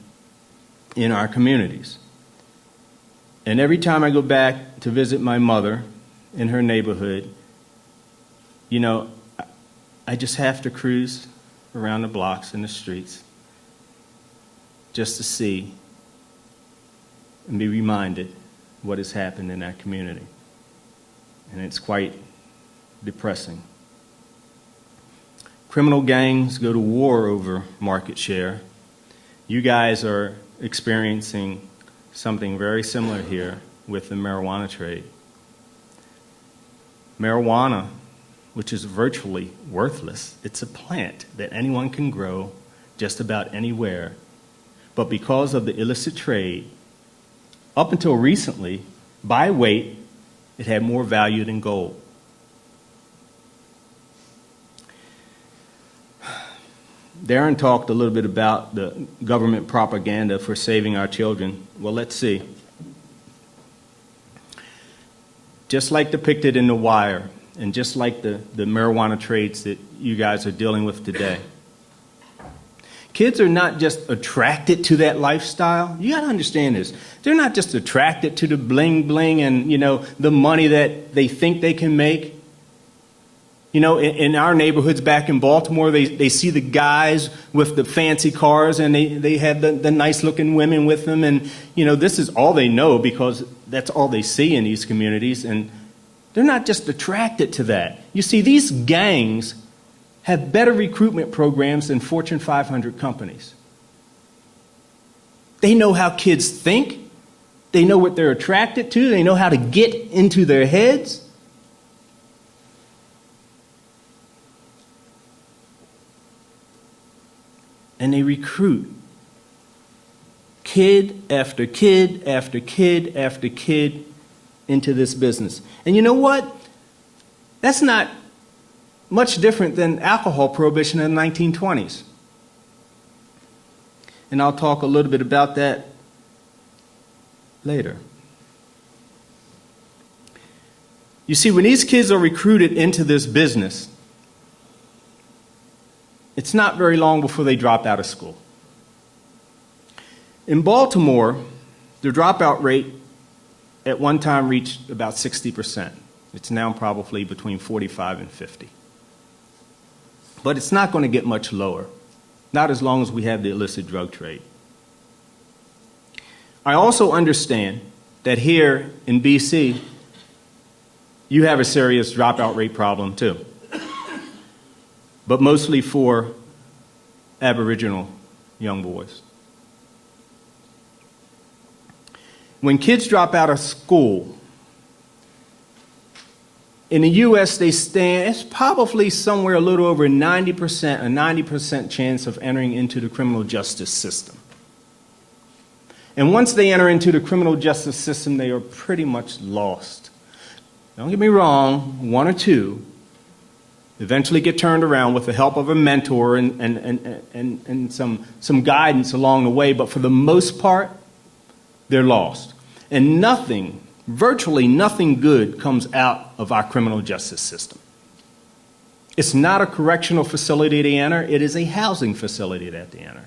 in our communities. And every time I go back to visit my mother in her neighborhood, you know, I just have to cruise around the blocks and the streets just to see and be reminded what has happened in that community. And it's quite depressing. Criminal gangs go to war over market share. You guys are experiencing something very similar here with the marijuana trade. Marijuana, which is virtually worthless, it's a plant that anyone can grow just about anywhere. But because of the illicit trade, up until recently, by weight, it had more value than gold. Darren talked a little bit about the government propaganda for saving our children. Well, let's see. Just like depicted in The Wire, and just like the marijuana trades that you guys are dealing with today, kids are not just attracted to that lifestyle. You got to understand this. They're not just attracted to the bling bling and, you know, the money that they think they can make. You know, in our neighborhoods back in Baltimore, they see the guys with the fancy cars and they have the nice looking women with them. And, you know, this is all they know because that's all they see in these communities. And they're not just attracted to that. You see, these gangs have better recruitment programs than Fortune 500 companies. They know how kids think. They know what they're attracted to. They know how to get into their heads. And they recruit kid after kid after kid after kid into this business. And you know what? That's not much different than alcohol prohibition in the 1920s. And I'll talk a little bit about that later. You see, when these kids are recruited into this business, it's not very long before they drop out of school. In Baltimore, the dropout rate at one time reached about 60%. It's now probably between 45 and 50. But it's not going to get much lower, not as long as we have the illicit drug trade. I also understand that here in BC, you have a serious dropout rate problem too, but mostly for Aboriginal young boys. When kids drop out of school, in the U.S., they stand, it's probably somewhere a little over 90%, a 90% chance of entering into the criminal justice system. And once they enter into the criminal justice system, they are pretty much lost. Don't get me wrong, one or two eventually get turned around with the help of a mentor and some guidance along the way, but for the most part, they're lost. And nothing, virtually nothing good comes out of our criminal justice system. It's not a correctional facility they enter, it is a housing facility that they enter.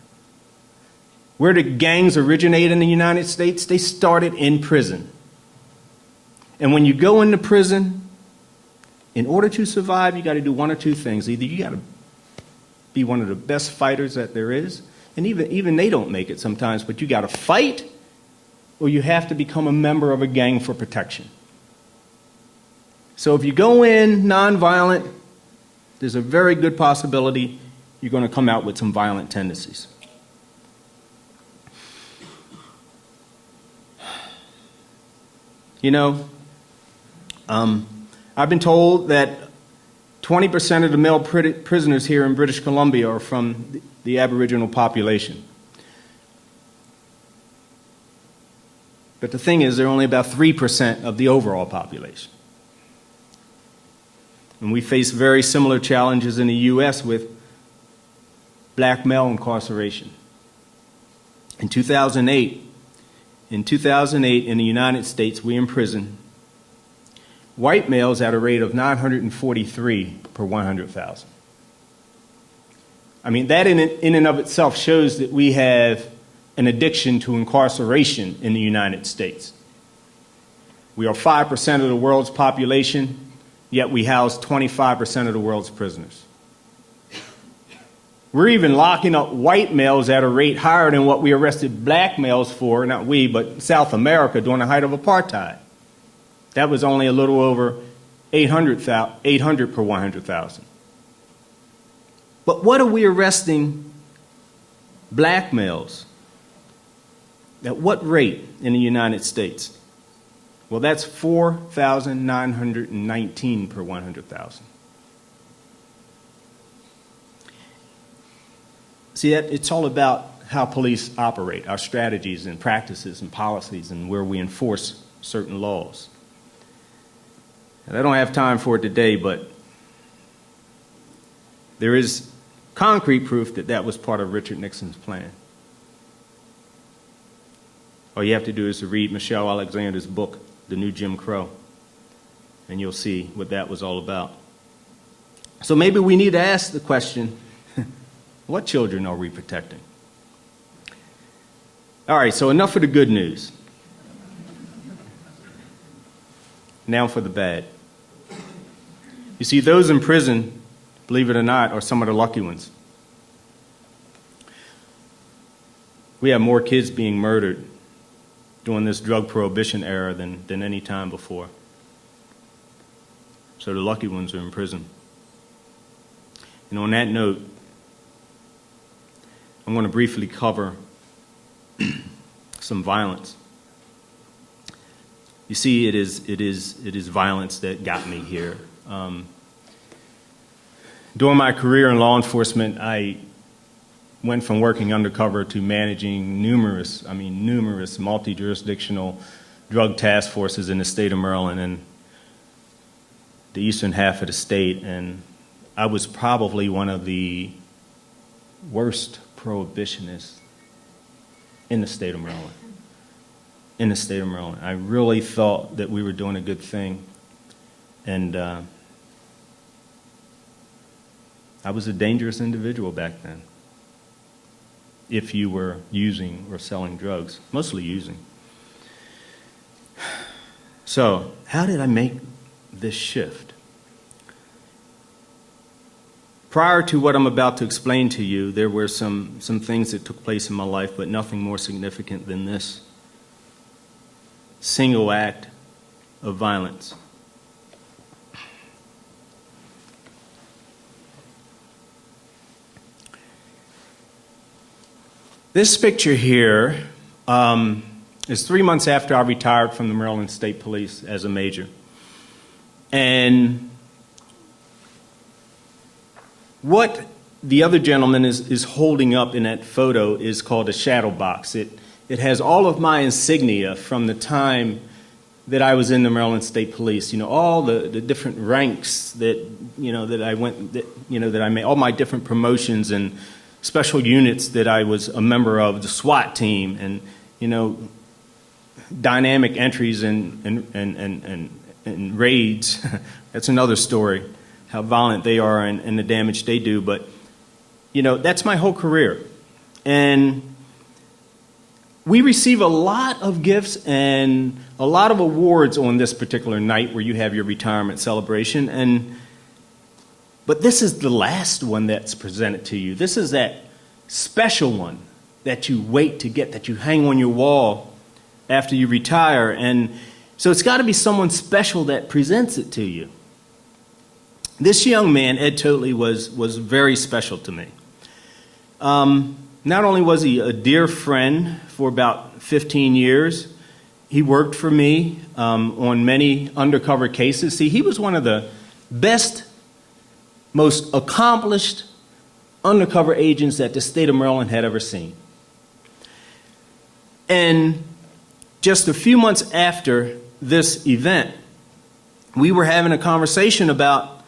Where the gangs originate in the United States, they started in prison. And when you go into prison, in order to survive, you got to do one or two things. Either you got to be one of the best fighters that there is, and even they don't make it sometimes, but you got to fight, or you have to become a member of a gang for protection. So if you go in nonviolent, there's a very good possibility you're going to come out with some violent tendencies. You know, I've been told that 20% of the male prisoners here in British Columbia are from the Aboriginal population. But the thing is, they're only about 3% of the overall population. And we face very similar challenges in the U.S. with black male incarceration. In 2008, in 2008 in the United States, we imprison white males at a rate of 943 per 100,000. I mean, that in and of itself shows that we have an addiction to incarceration in the United States. We are 5% of the world's population, yet we house 25% of the world's prisoners. We're even locking up white males at a rate higher than what we arrested black males for, not we, but South America during the height of apartheid. That was only a little over 800 per 100,000. But what are we arresting black males? At what rate in the United States? Well, that's 4,919 per 100,000. See, it's all about how police operate, our strategies and practices and policies, and where we enforce certain laws. And I don't have time for it today, but there is concrete proof that that was part of Richard Nixon's plan. All you have to do is to read Michelle Alexander's book, The New Jim Crow, and you'll see what that was all about. So maybe we need to ask the question, what children are we protecting? All right, so enough of the good news. Now for the bad. You see, those in prison, believe it or not, are some of the lucky ones. We have more kids being murdered during this drug prohibition era than any time before. So the lucky ones are in prison. And on that note, I'm going to briefly cover some violence. You see, it is violence that got me here. During my career in law enforcement, I went from working undercover to managing numerous multi-jurisdictional drug task forces in the state of Maryland and the eastern half of the state, and I was probably one of the worst prohibitionists in the state of Maryland. I really thought that we were doing a good thing, and I was a dangerous individual back then. If you were using or selling drugs, mostly using. So, how did I make this shift? Prior to what I'm about to explain to you, there were some things that took place in my life, but nothing more significant than this single act of violence. This picture here is 3 months after I retired from the Maryland State Police as a major. And what the other gentleman is holding up in that photo is called a shadow box. It has all of my insignia from the time that I was in the Maryland State Police. You know, all the different ranks that I made, all my different promotions and special units that I was a member of, the SWAT team, and dynamic entries and raids. That's another story, how violent they are and the damage they do. But that's my whole career, and we receive a lot of gifts and a lot of awards on this particular night where you have your retirement celebration. But this is the last one that's presented to you. This is that special one that you wait to get, that you hang on your wall after you retire. And so it's got to be someone special that presents it to you. This young man, Ed Totley, was very special to me. Not only was he a dear friend for about 15 years, he worked for me on many undercover cases. See, he was one of the best, most accomplished undercover agents that the state of Maryland had ever seen. And just a few months after this event, we were having a conversation about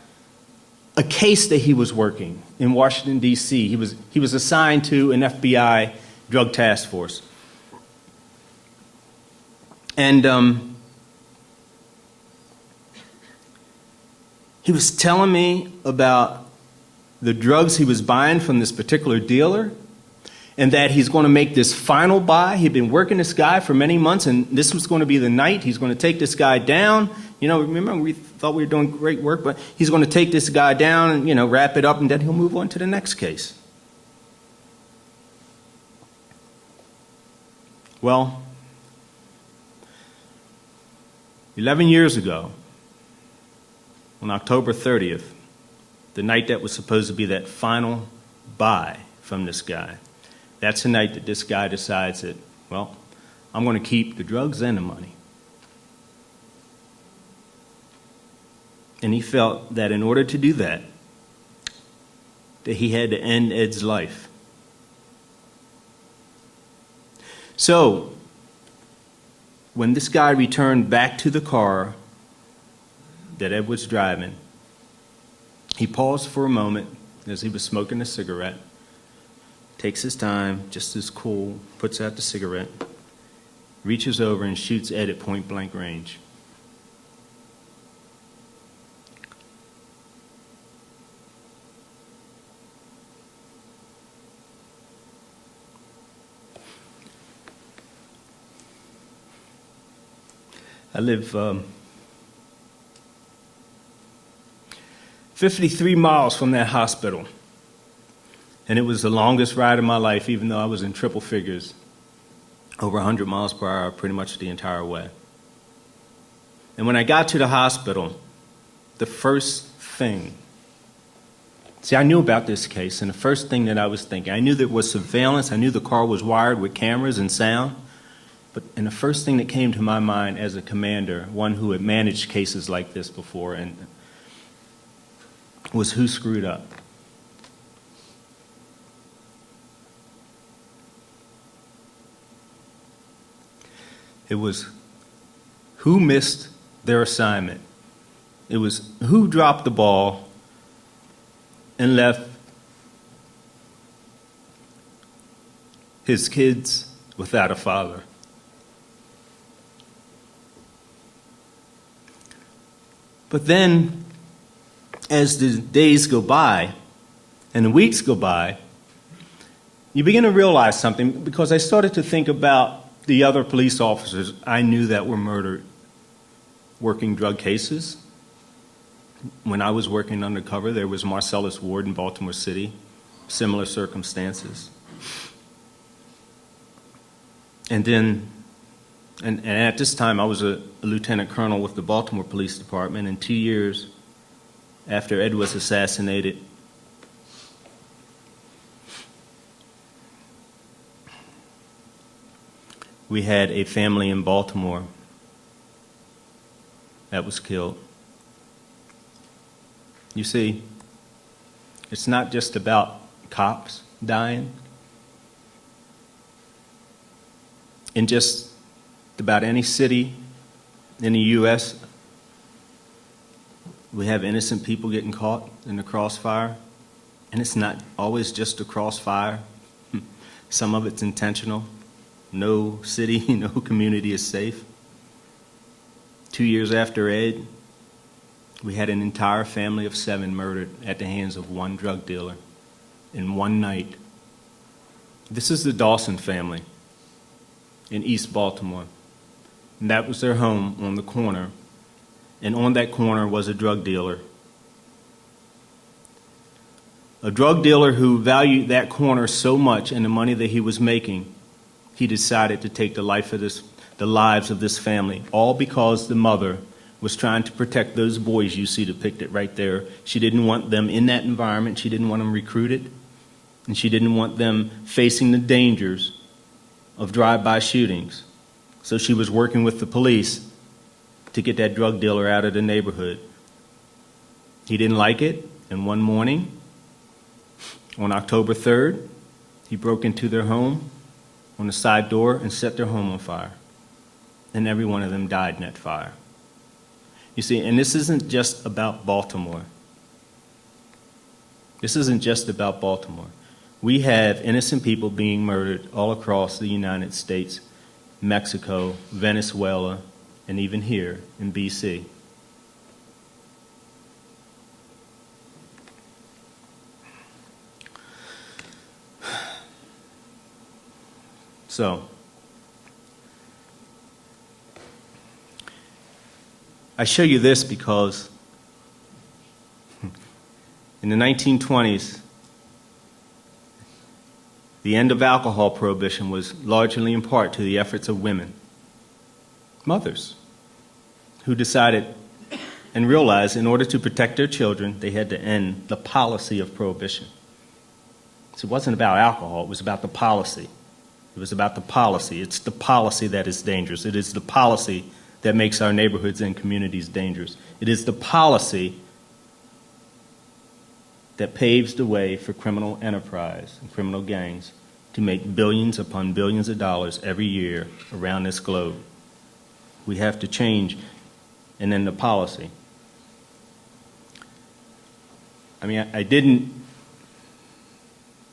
a case that he was working in Washington, D.C. He was assigned to an FBI drug task force. And he was telling me about the drugs he was buying from this particular dealer, and that he's going to make this final buy. He'd been working this guy for many months, and this was going to be the night. He's going to take this guy down. You know, remember, we thought we were doing great work, but he's going to take this guy down and, you know, wrap it up, and then he'll move on to the next case. Well, 11 years ago, on October 30th, the night that was supposed to be that final buy from this guy, that's the night that this guy decides that, well, I'm going to keep the drugs and the money. And he felt that in order to do that, that he had to end Ed's life. So, when this guy returned back to the car that Ed was driving, he paused for a moment as he was smoking a cigarette, takes his time, just as cool, puts out the cigarette, reaches over and shoots Ed at point blank range. I live 53 miles from that hospital, and it was the longest ride of my life, even though I was in triple figures, over 100 miles per hour pretty much the entire way. And when I got to the hospital, the first thing, see, I knew about this case, and the first thing that I was thinking, I knew there was surveillance, I knew the car was wired with cameras and sound, and the first thing that came to my mind as a commander, one who had managed cases like this before, and was who screwed up. It was who missed their assignment. It was who dropped the ball and left his kids without a father. But then, as the days go by and the weeks go by, you begin to realize something, because I started to think about the other police officers I knew that were murdered working drug cases. When I was working undercover, there was Marcellus Ward in Baltimore City, similar circumstances. And then, and at this time, I was a lieutenant colonel with the Baltimore Police Department, and 2 years after Ed was assassinated, we had a family in Baltimore that was killed. You see, it's not just about cops dying. In just about any city in the U.S., we have innocent people getting caught in the crossfire. And it's not always just a crossfire. Some of it's intentional. No city, no community is safe. 2 years after Ed, we had an entire family of 7 murdered at the hands of one drug dealer in one night. This is the Dawson family in East Baltimore. And that was their home on the corner. And on that corner was a drug dealer. A drug dealer who valued that corner so much and the money that he was making, he decided to take the lives of this family, all because the mother was trying to protect those boys you see depicted right there. She didn't want them in that environment. She didn't want them recruited. And she didn't want them facing the dangers of drive-by shootings. So she was working with the police to get that drug dealer out of the neighborhood. He didn't like it, and one morning, on October 3rd, he broke into their home on the side door and set their home on fire. And every one of them died in that fire. You see, and this isn't just about Baltimore. This isn't just about Baltimore. We have innocent people being murdered all across the United States Mexico, Venezuela, and even here in BC. So, I show you this because in the 1920s, the end of alcohol prohibition was largely in part to the efforts of women, mothers, who decided and realized in order to protect their children, they had to end the policy of prohibition. So it wasn't about alcohol, it was about the policy. It was about the policy. It's the policy that is dangerous. It is the policy that makes our neighborhoods and communities dangerous. It is the policy that paves the way for criminal enterprise and criminal gangs to make billions upon billions of dollars every year around this globe. We have to change and end the policy. I mean, I didn't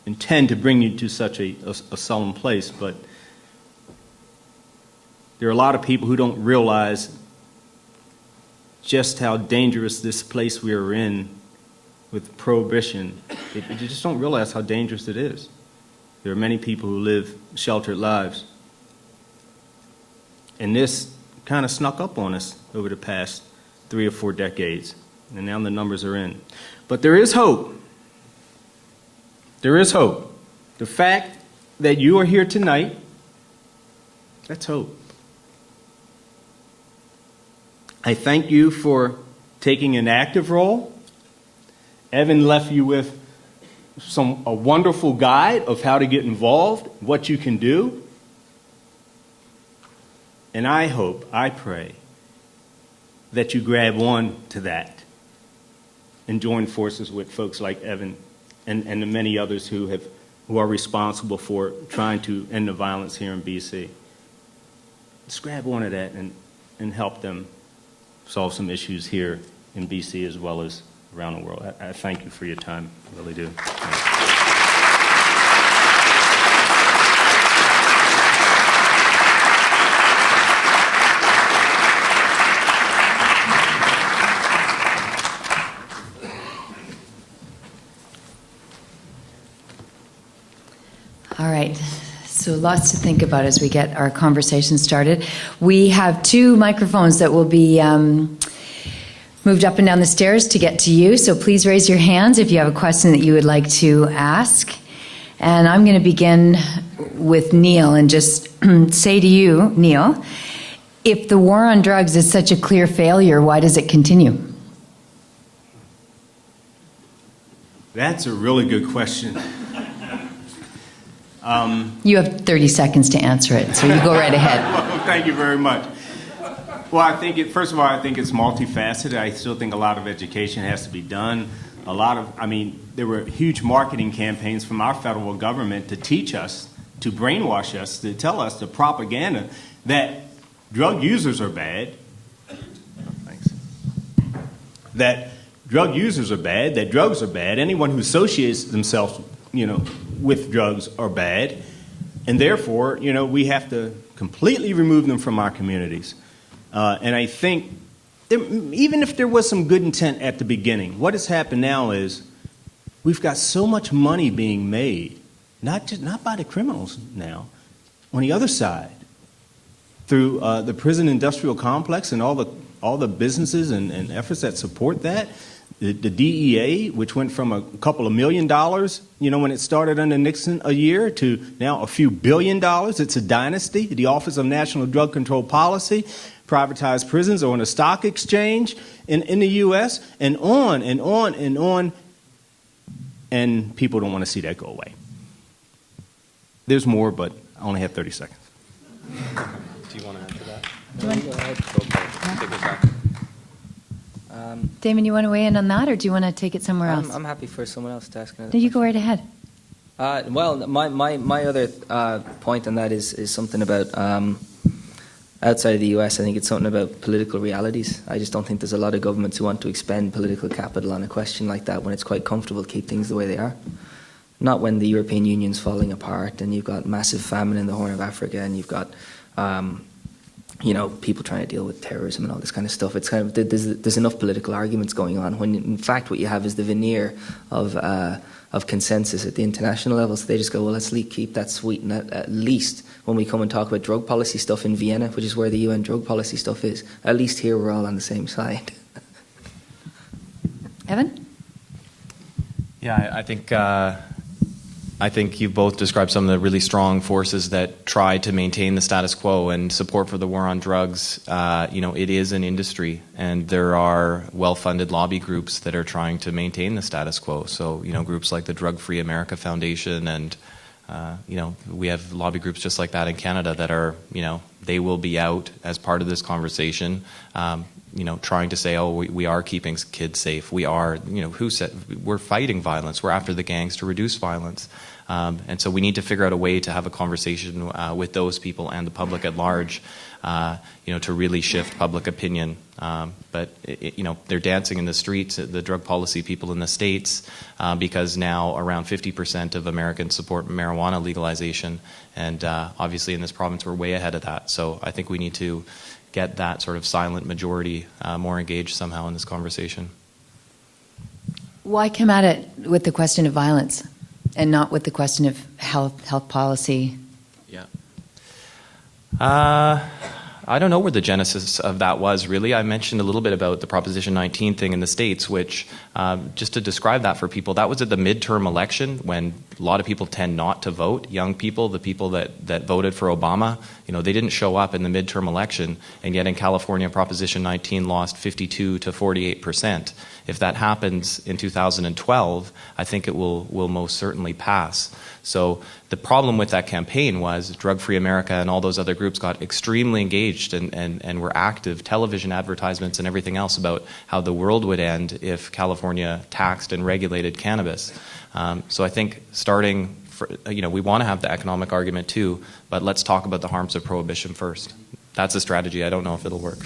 intend to bring you to such a solemn place, but there are a lot of people who don't realize just how dangerous this place we are in with prohibition. They just don't realize how dangerous it is. There are many people who live sheltered lives. And this kind of snuck up on us over the past 3 or 4 decades, and now the numbers are in. But there is hope. There is hope. The fact that you are here tonight, that's hope. I thank you for taking an active role. Evan left you with a wonderful guide of how to get involved, what you can do. And I hope, I pray, that you grab on to that and join forces with folks like Evan and the many others who are responsible for trying to end the violence here in BC. Just grab on to that and help them solve some issues here in BC as well as around the world. I thank you for your time. I really do. All right, so lots to think about as we get our conversation started. We have 2 microphones that will be moved up and down the stairs to get to you, so please raise your hands if you have a question that you would like to ask. And I'm going to begin with Neill and just say to you, Neill, if the war on drugs is such a clear failure, why does it continue? That's a really good question. You have 30 seconds to answer it, so you go right ahead. Well, thank you very much. Well, I think first of all, I think it's multifaceted. I still think a lot of education has to be done. There were huge marketing campaigns from our federal government to teach us, to brainwash us, to tell us the propaganda that drug users are bad. Thanks. That drug users are bad, that drugs are bad. Anyone who associates themselves, with drugs are bad, and therefore, we have to completely remove them from our communities. And I think, even if there was some good intent at the beginning, what has happened now is we've got so much money being made, not by the criminals now, on the other side, through the prison industrial complex and all the businesses and efforts that support that. The DEA, which went from a couple of $1 million, when it started under Nixon a year, to now a few $1 billion. It's a dynasty. The Office of National Drug Control Policy, privatized prisons on a stock exchange in the U.S., and on and on and on. And people don't want to see that go away. There's more, but I only have 30 seconds. Do you want to answer that? Go ahead. Take it back. Damon, you want to weigh in on that, or do you want to take it somewhere else? I'm happy for someone else to ask another No, you go right ahead. Well, my other point on that is something about outside of the US. I think it's something about political realities. I just don't think there's a lot of governments who want to expend political capital on a question like that when it's quite comfortable to keep things the way they are. not when the European Union's falling apart and you've got massive famine in the Horn of Africa and you've got people trying to deal with terrorism and all this kind of stuff. It's kind of there's enough political arguments going on when in fact what you have is the veneer of consensus at the international level. So they just go, well, let's keep that sweet, and at least when we come and talk about drug policy stuff in Vienna, which is where the UN drug policy stuff is, at least here we're all on the same side. Evan? Yeah, I think you both described some of the really strong forces that try to maintain the status quo, and support for the war on drugs. It is an industry, and there are well-funded lobby groups that are trying to maintain the status quo. So, groups like the Drug Free America Foundation, and we have lobby groups just like that in Canada that are, they will be out as part of this conversation, trying to say, oh, we are keeping kids safe. We are, who said we're fighting violence? We're after the gangs to reduce violence. And so we need to figure out a way to have a conversation with those people and the public at large, to really shift public opinion. But they're dancing in the streets, the drug policy people in the States, because now around 50% of Americans support marijuana legalization. And obviously in this province, we're way ahead of that. So I think we need to get that sort of silent majority more engaged somehow in this conversation. Why come at it with the question of violence and not with the question of health policy? Yeah. I don't know where the genesis of that was, really. I mentioned a little bit about the Proposition 19 thing in the States, which, just to describe that for people, that was at the midterm election when a lot of people tend not to vote. Young people, the people that voted for Obama, they didn't show up in the midterm election, and yet in California, Proposition 19 lost 52 to 48%. If that happens in 2012, I think it will most certainly pass. So the problem with that campaign was Drug Free America and all those other groups got extremely engaged and were active, television advertisements and everything else about how the world would end if California taxed and regulated cannabis. So I think we want to have the economic argument too, but let's talk about the harms of prohibition first. That's a strategy. I don't know if it'll work.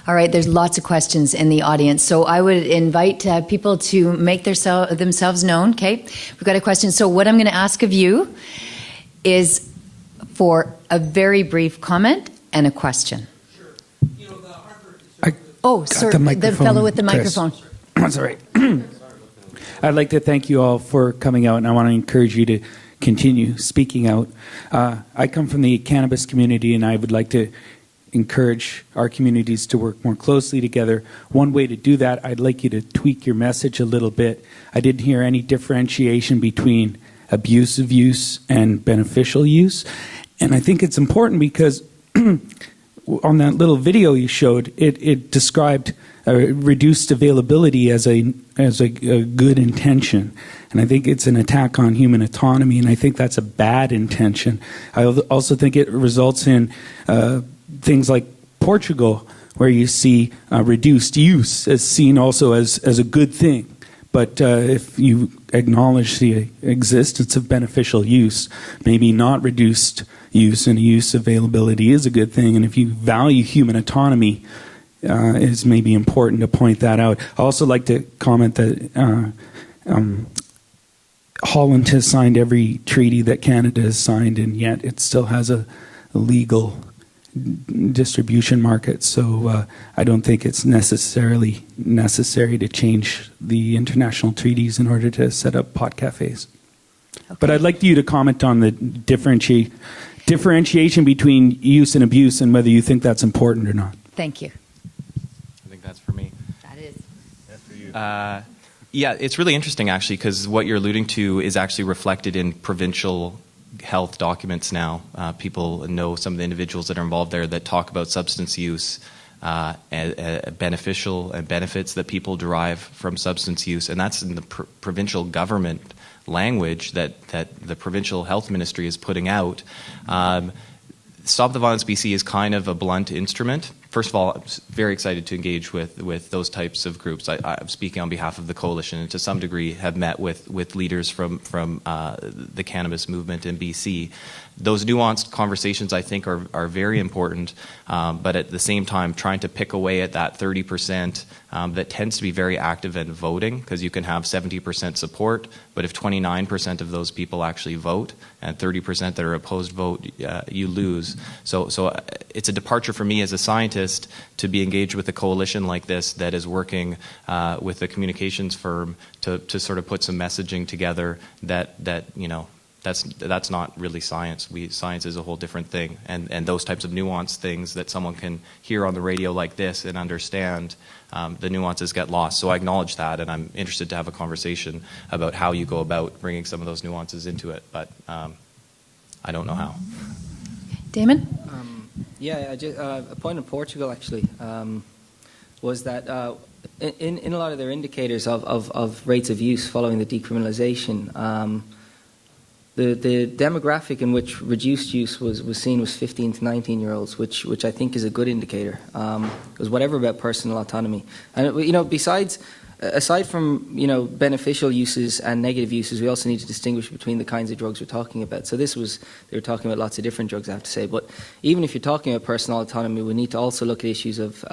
All right, there's lots of questions in the audience, so I would invite people to make themselves known, okay? We've got a question. So what I'm going to ask of you is for a very brief comment and a question. Sure. The fellow with the microphone. That's all right. I'd like to thank you all for coming out, and I want to encourage you to continue speaking out. I come from the cannabis community, and I would like to encourage our communities to work more closely together. One way to do that, I'd like you to tweak your message a little bit. I didn't hear any differentiation between abusive use and beneficial use. And I think it's important because on that little video you showed, it described reduced availability as a good intention. And I think it's an attack on human autonomy, and I think that's a bad intention. I also think it results in things like Portugal, where you see reduced use as seen also as a good thing. But if you acknowledge the existence of beneficial use, maybe not reduced use and use availability is a good thing. And if you value human autonomy, it's maybe important to point that out. I also like to comment that Holland has signed every treaty that Canada has signed, and yet it still has a legal distribution market, so I don't think it's necessarily necessary to change the international treaties in order to set up pot cafes. Okay. But I'd like you to comment on the differentiation between use and abuse and whether you think that's important or not. Thank you. I think that's for me. That is. That's for you. Yeah, it's really interesting actually, because what you're alluding to is actually reflected in provincial health documents now. People know some of the individuals that are involved there that talk about substance use, beneficial and benefits that people derive from substance use, and that's in the provincial government language that the provincial health ministry is putting out. Stop the Violence BC is kind of a blunt instrument, first of all, I'm very excited to engage with those types of groups. I'm speaking on behalf of the coalition, and to some degree have met with leaders from the cannabis movement in BC. Those nuanced conversations, I think, are very important, but at the same time, trying to pick away at that 30% that tends to be very active in voting, because you can have 70% support, but if 29% of those people actually vote and 30% that are opposed vote, you lose. So it's a departure for me as a scientist to be engaged with a coalition like this that is working with a communications firm to sort of put some messaging together that you know, that's not really science. Science is a whole different thing, and those types of nuanced things that someone can hear on the radio like this and understand, the nuances get lost. So I acknowledge that, and I'm interested to have a conversation about how you go about bringing some of those nuances into it, but I don't know how. Damon? A point in Portugal actually was that in a lot of their indicators of rates of use following the decriminalisation, the demographic in which reduced use was seen was 15 to 19-year-olds, which I think is a good indicator. Because whatever about personal autonomy, and you know, aside from, you know, beneficial uses and negative uses, we also need to distinguish between the kinds of drugs we're talking about. So they were talking about lots of different drugs, I have to say. But even if you're talking about personal autonomy, we need to also look at issues of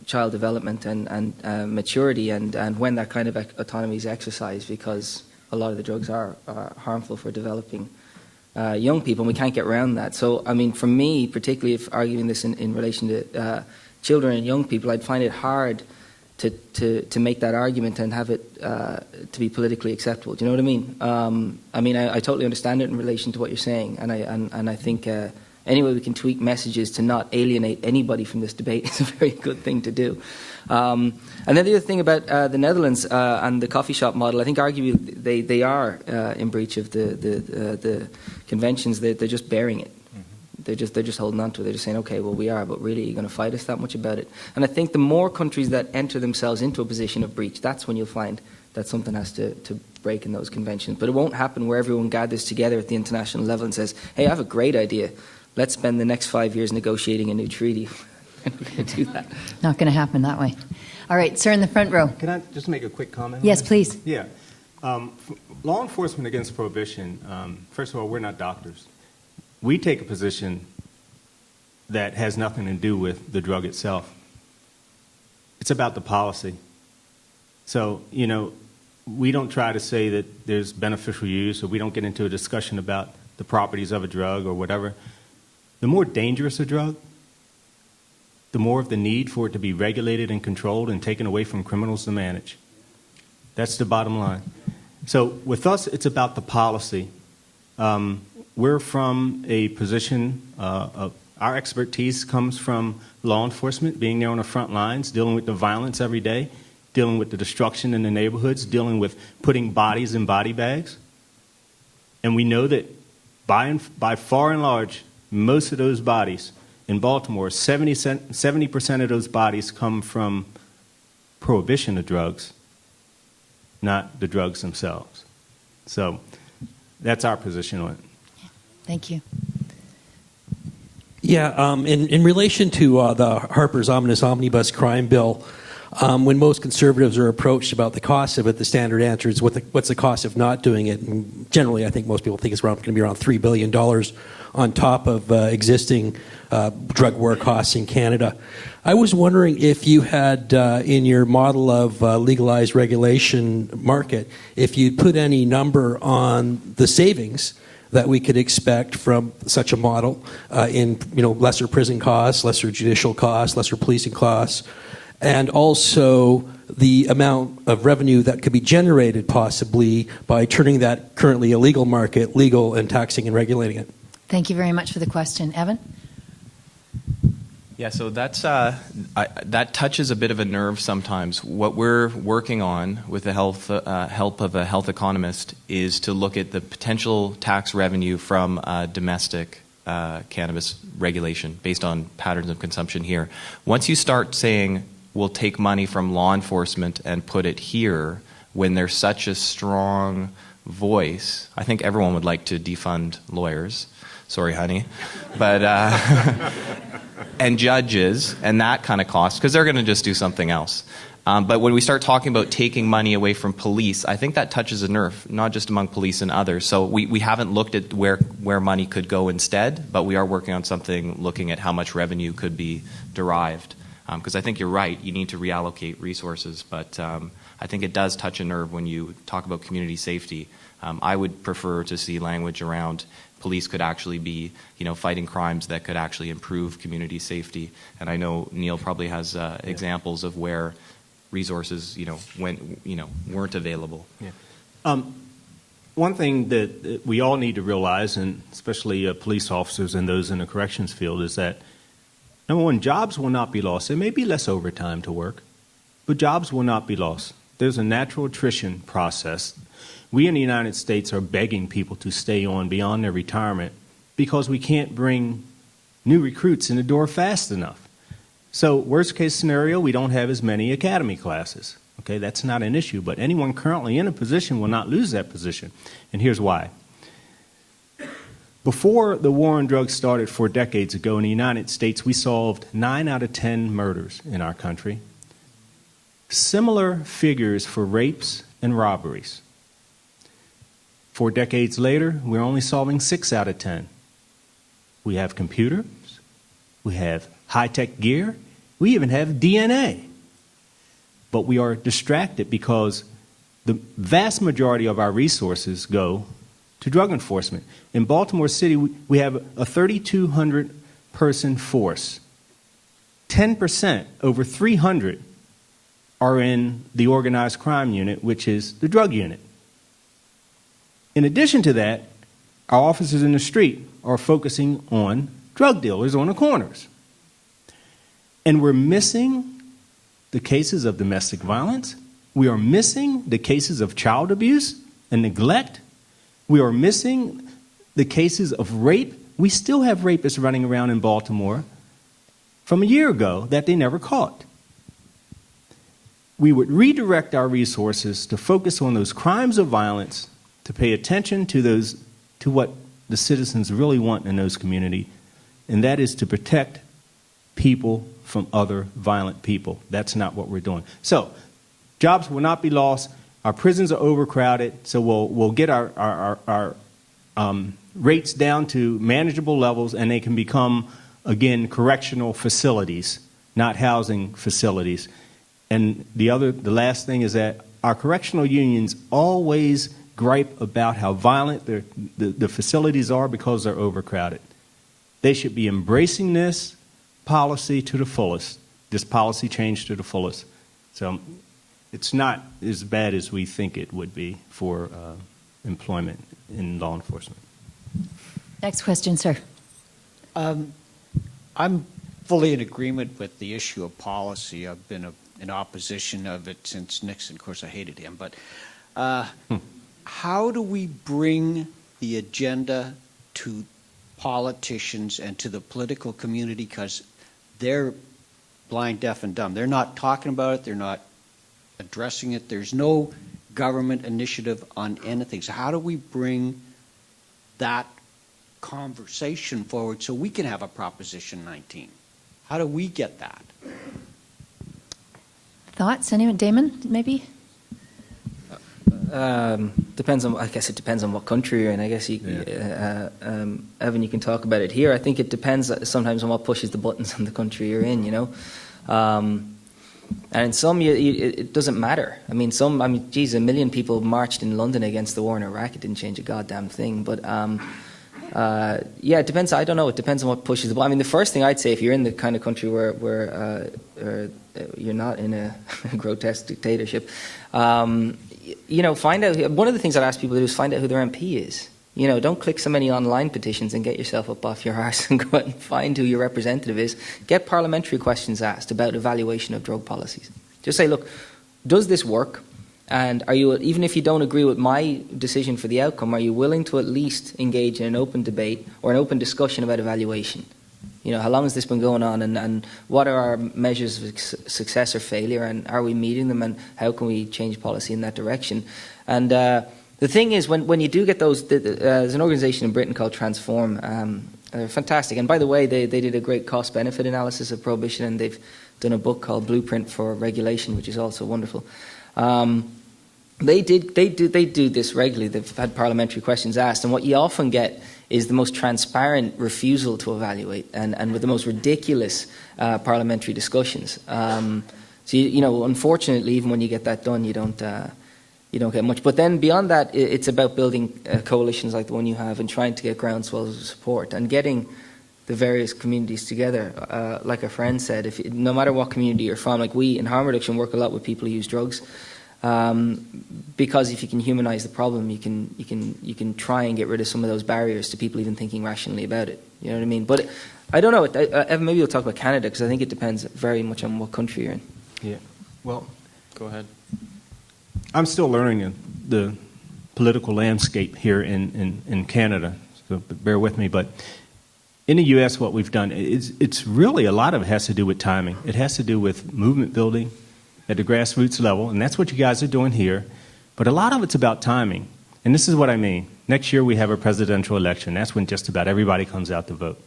child development and maturity and when that kind of autonomy is exercised, because a lot of the drugs are harmful for developing young people, and we can't get around that. So, I mean, for me, particularly if arguing this in relation to children and young people, I'd find it hard to make that argument and have it to be politically acceptable. Do you know what I mean? I totally understand it in relation to what you're saying, and I think any way we can tweak messages to not alienate anybody from this debate is a very good thing to do. And then the other thing about the Netherlands and the coffee shop model, I think arguably they are in breach of the conventions. They're just bearing it. They're just holding on to it. They're just saying, okay, well, we are, but really, you're going to fight us that much about it? And I think the more countries that enter themselves into a position of breach, that's when you'll find that something has to break in those conventions. But it won't happen where everyone gathers together at the international level and says, hey, I have a great idea. Let's spend the next 5 years negotiating a new treaty. We're going to do that. Not going to happen that way. All right, sir in the front row. Can I just make a quick comment? Yes, please. Yeah. Law Enforcement Against Prohibition, first of all, we're not doctors. We take a position that has nothing to do with the drug itself. It's about the policy. So, you know, we don't try to say that there's beneficial use, or we don't get into a discussion about the properties of a drug or whatever. The more dangerous a drug, the more of the need for it to be regulated and controlled and taken away from criminals to manage. That's the bottom line. So with us, it's about the policy. We're from a position of our expertise comes from law enforcement, being there on the front lines, dealing with the violence every day, dealing with the destruction in the neighborhoods, dealing with putting bodies in body bags. And we know that by far and large, most of those bodies in Baltimore, 70% of those bodies come from prohibition of drugs, not the drugs themselves. So that's our position on it. Thank you. Yeah, in relation to the Harper's Ominous Omnibus Crime Bill, when most conservatives are approached about the cost of it, the standard answer is what's the cost of not doing it? And generally, I think most people think it's going to be around $3 billion on top of existing drug war costs in Canada. I was wondering if you had, in your model of legalized regulation market, if you'd put any number on the savings that we could expect from such a model in, you know, lesser prison costs, lesser judicial costs, lesser policing costs, and also the amount of revenue that could be generated possibly by turning that currently illegal market legal and taxing and regulating it. Thank you very much for the question. Evan? Yeah, so that's that touches a bit of a nerve sometimes. What we're working on with the help of a health economist is to look at the potential tax revenue from domestic cannabis regulation based on patterns of consumption here. Once you start saying we'll take money from law enforcement and put it here, when there's such a strong voice, I think everyone would like to defund lawyers. Sorry, honey. But, and judges, and that kind of cost, because they're going to just do something else. But when we start talking about taking money away from police, I think that touches a nerve, not just among police and others. So we haven't looked at where money could go instead, but we are working on something looking at how much revenue could be derived. Because I think you're right, you need to reallocate resources, but I think it does touch a nerve when you talk about community safety. I would prefer to see language around police could actually be, fighting crimes that could actually improve community safety. And I know Neill probably has examples of where resources, weren't available. Yeah. One thing that we all need to realize, and especially police officers and those in the corrections field, is that, number one, jobs will not be lost. There may be less overtime to work, but jobs will not be lost. There's a natural attrition process. We in the United States are begging people to stay on beyond their retirement because we can't bring new recruits in the door fast enough. So worst case scenario, we don't have as many academy classes. Okay, that's not an issue, but anyone currently in a position will not lose that position. And here's why. Before the war on drugs started 4 decades ago in the United States, we solved 9 out of 10 murders in our country. Similar figures for rapes and robberies. 4 decades later, we're only solving 6 out of 10. We have computers, we have high-tech gear, we even have DNA. But we are distracted because the vast majority of our resources go to drug enforcement. In Baltimore City, we have a 3,200 person force. 10%, over 300, are in the organized crime unit, which is the drug unit. In addition to that, our officers in the street are focusing on drug dealers on the corners. And we're missing the cases of domestic violence. We are missing the cases of child abuse and neglect. We are missing the cases of rape. We still have rapists running around in Baltimore from a year ago that they never caught. We would redirect our resources to focus on those crimes of violence, to pay attention to what the citizens really want in those communities, and that is to protect people from other violent people. That's not what we're doing. So, jobs will not be lost. Our prisons are overcrowded, so we'll get our rates down to manageable levels, and they can become, again, correctional facilities, not housing facilities. And the last thing is that our correctional unions always gripe about how violent the facilities are because they're overcrowded. They should be embracing this policy to the fullest, this policy change to the fullest. So it's not as bad as we think it would be for employment in law enforcement. Next question, sir. I'm fully in agreement with the issue of policy. I've been in opposition of it since Nixon. Of course, I hated him. But how do we bring the agenda to politicians and to the political community? Because they're blind, deaf, and dumb. They're not talking about it. They're not addressing it. There's no government initiative on anything. So how do we bring that conversation forward so we can have a Proposition 19? How do we get that? Thoughts? Anyone? Damon, maybe? Depends on. I guess it depends on what country you're in. I guess Evan, you can talk about it here. I think it depends sometimes on what pushes the buttons in the country you're in. And in some, it doesn't matter. Geez, 1 million people marched in London against the war in Iraq. It didn't change a goddamn thing. But it depends. I don't know. It depends on what pushes the button. The first thing I'd say, if you're in the kind of country where you're not in a grotesque dictatorship, find out. One of the things I'd ask people to do is find out who their MP is. Don't click so many online petitions and get yourself up off your arse and go out and find who your representative is. Get parliamentary questions asked about evaluation of drug policies. Just say, look, does this work? And are you, even if you don't agree with my decision for the outcome, are you willing to at least engage in an open debate or an open discussion about evaluation? How long has this been going on, and what are our measures of success or failure, and are we meeting them, and how can we change policy in that direction? And The thing is, when you do get those, there's an organization in Britain called Transform. They're fantastic. And by the way, they did a great cost-benefit analysis of prohibition, and they've done a book called Blueprint for Regulation, which is also wonderful. They do this regularly. They've had parliamentary questions asked, and what you often get is the most transparent refusal to evaluate, and with the most ridiculous parliamentary discussions. So unfortunately, even when you get that done, you don't get much. But then beyond that, it's about building coalitions like the one you have and trying to get groundswells of support and getting the various communities together. Like a friend said, no matter what community you're from, like we in harm reduction work a lot with people who use drugs, because if you can humanize the problem, you can try and get rid of some of those barriers to people even thinking rationally about it. You know what I mean? But I don't know. Evan, maybe you'll talk about Canada, because I think it depends very much on what country you're in. Yeah. Well, Go ahead. I'm still learning the political landscape here in Canada, so bear with me. But in the U.S., what we've done, it's really a lot of it has to do with timing. It has to do with movement building at the grassroots level, and that's what you guys are doing here. But a lot of it's about timing, and this is what I mean. Next year we have a presidential election. That's when just about everybody comes out to vote.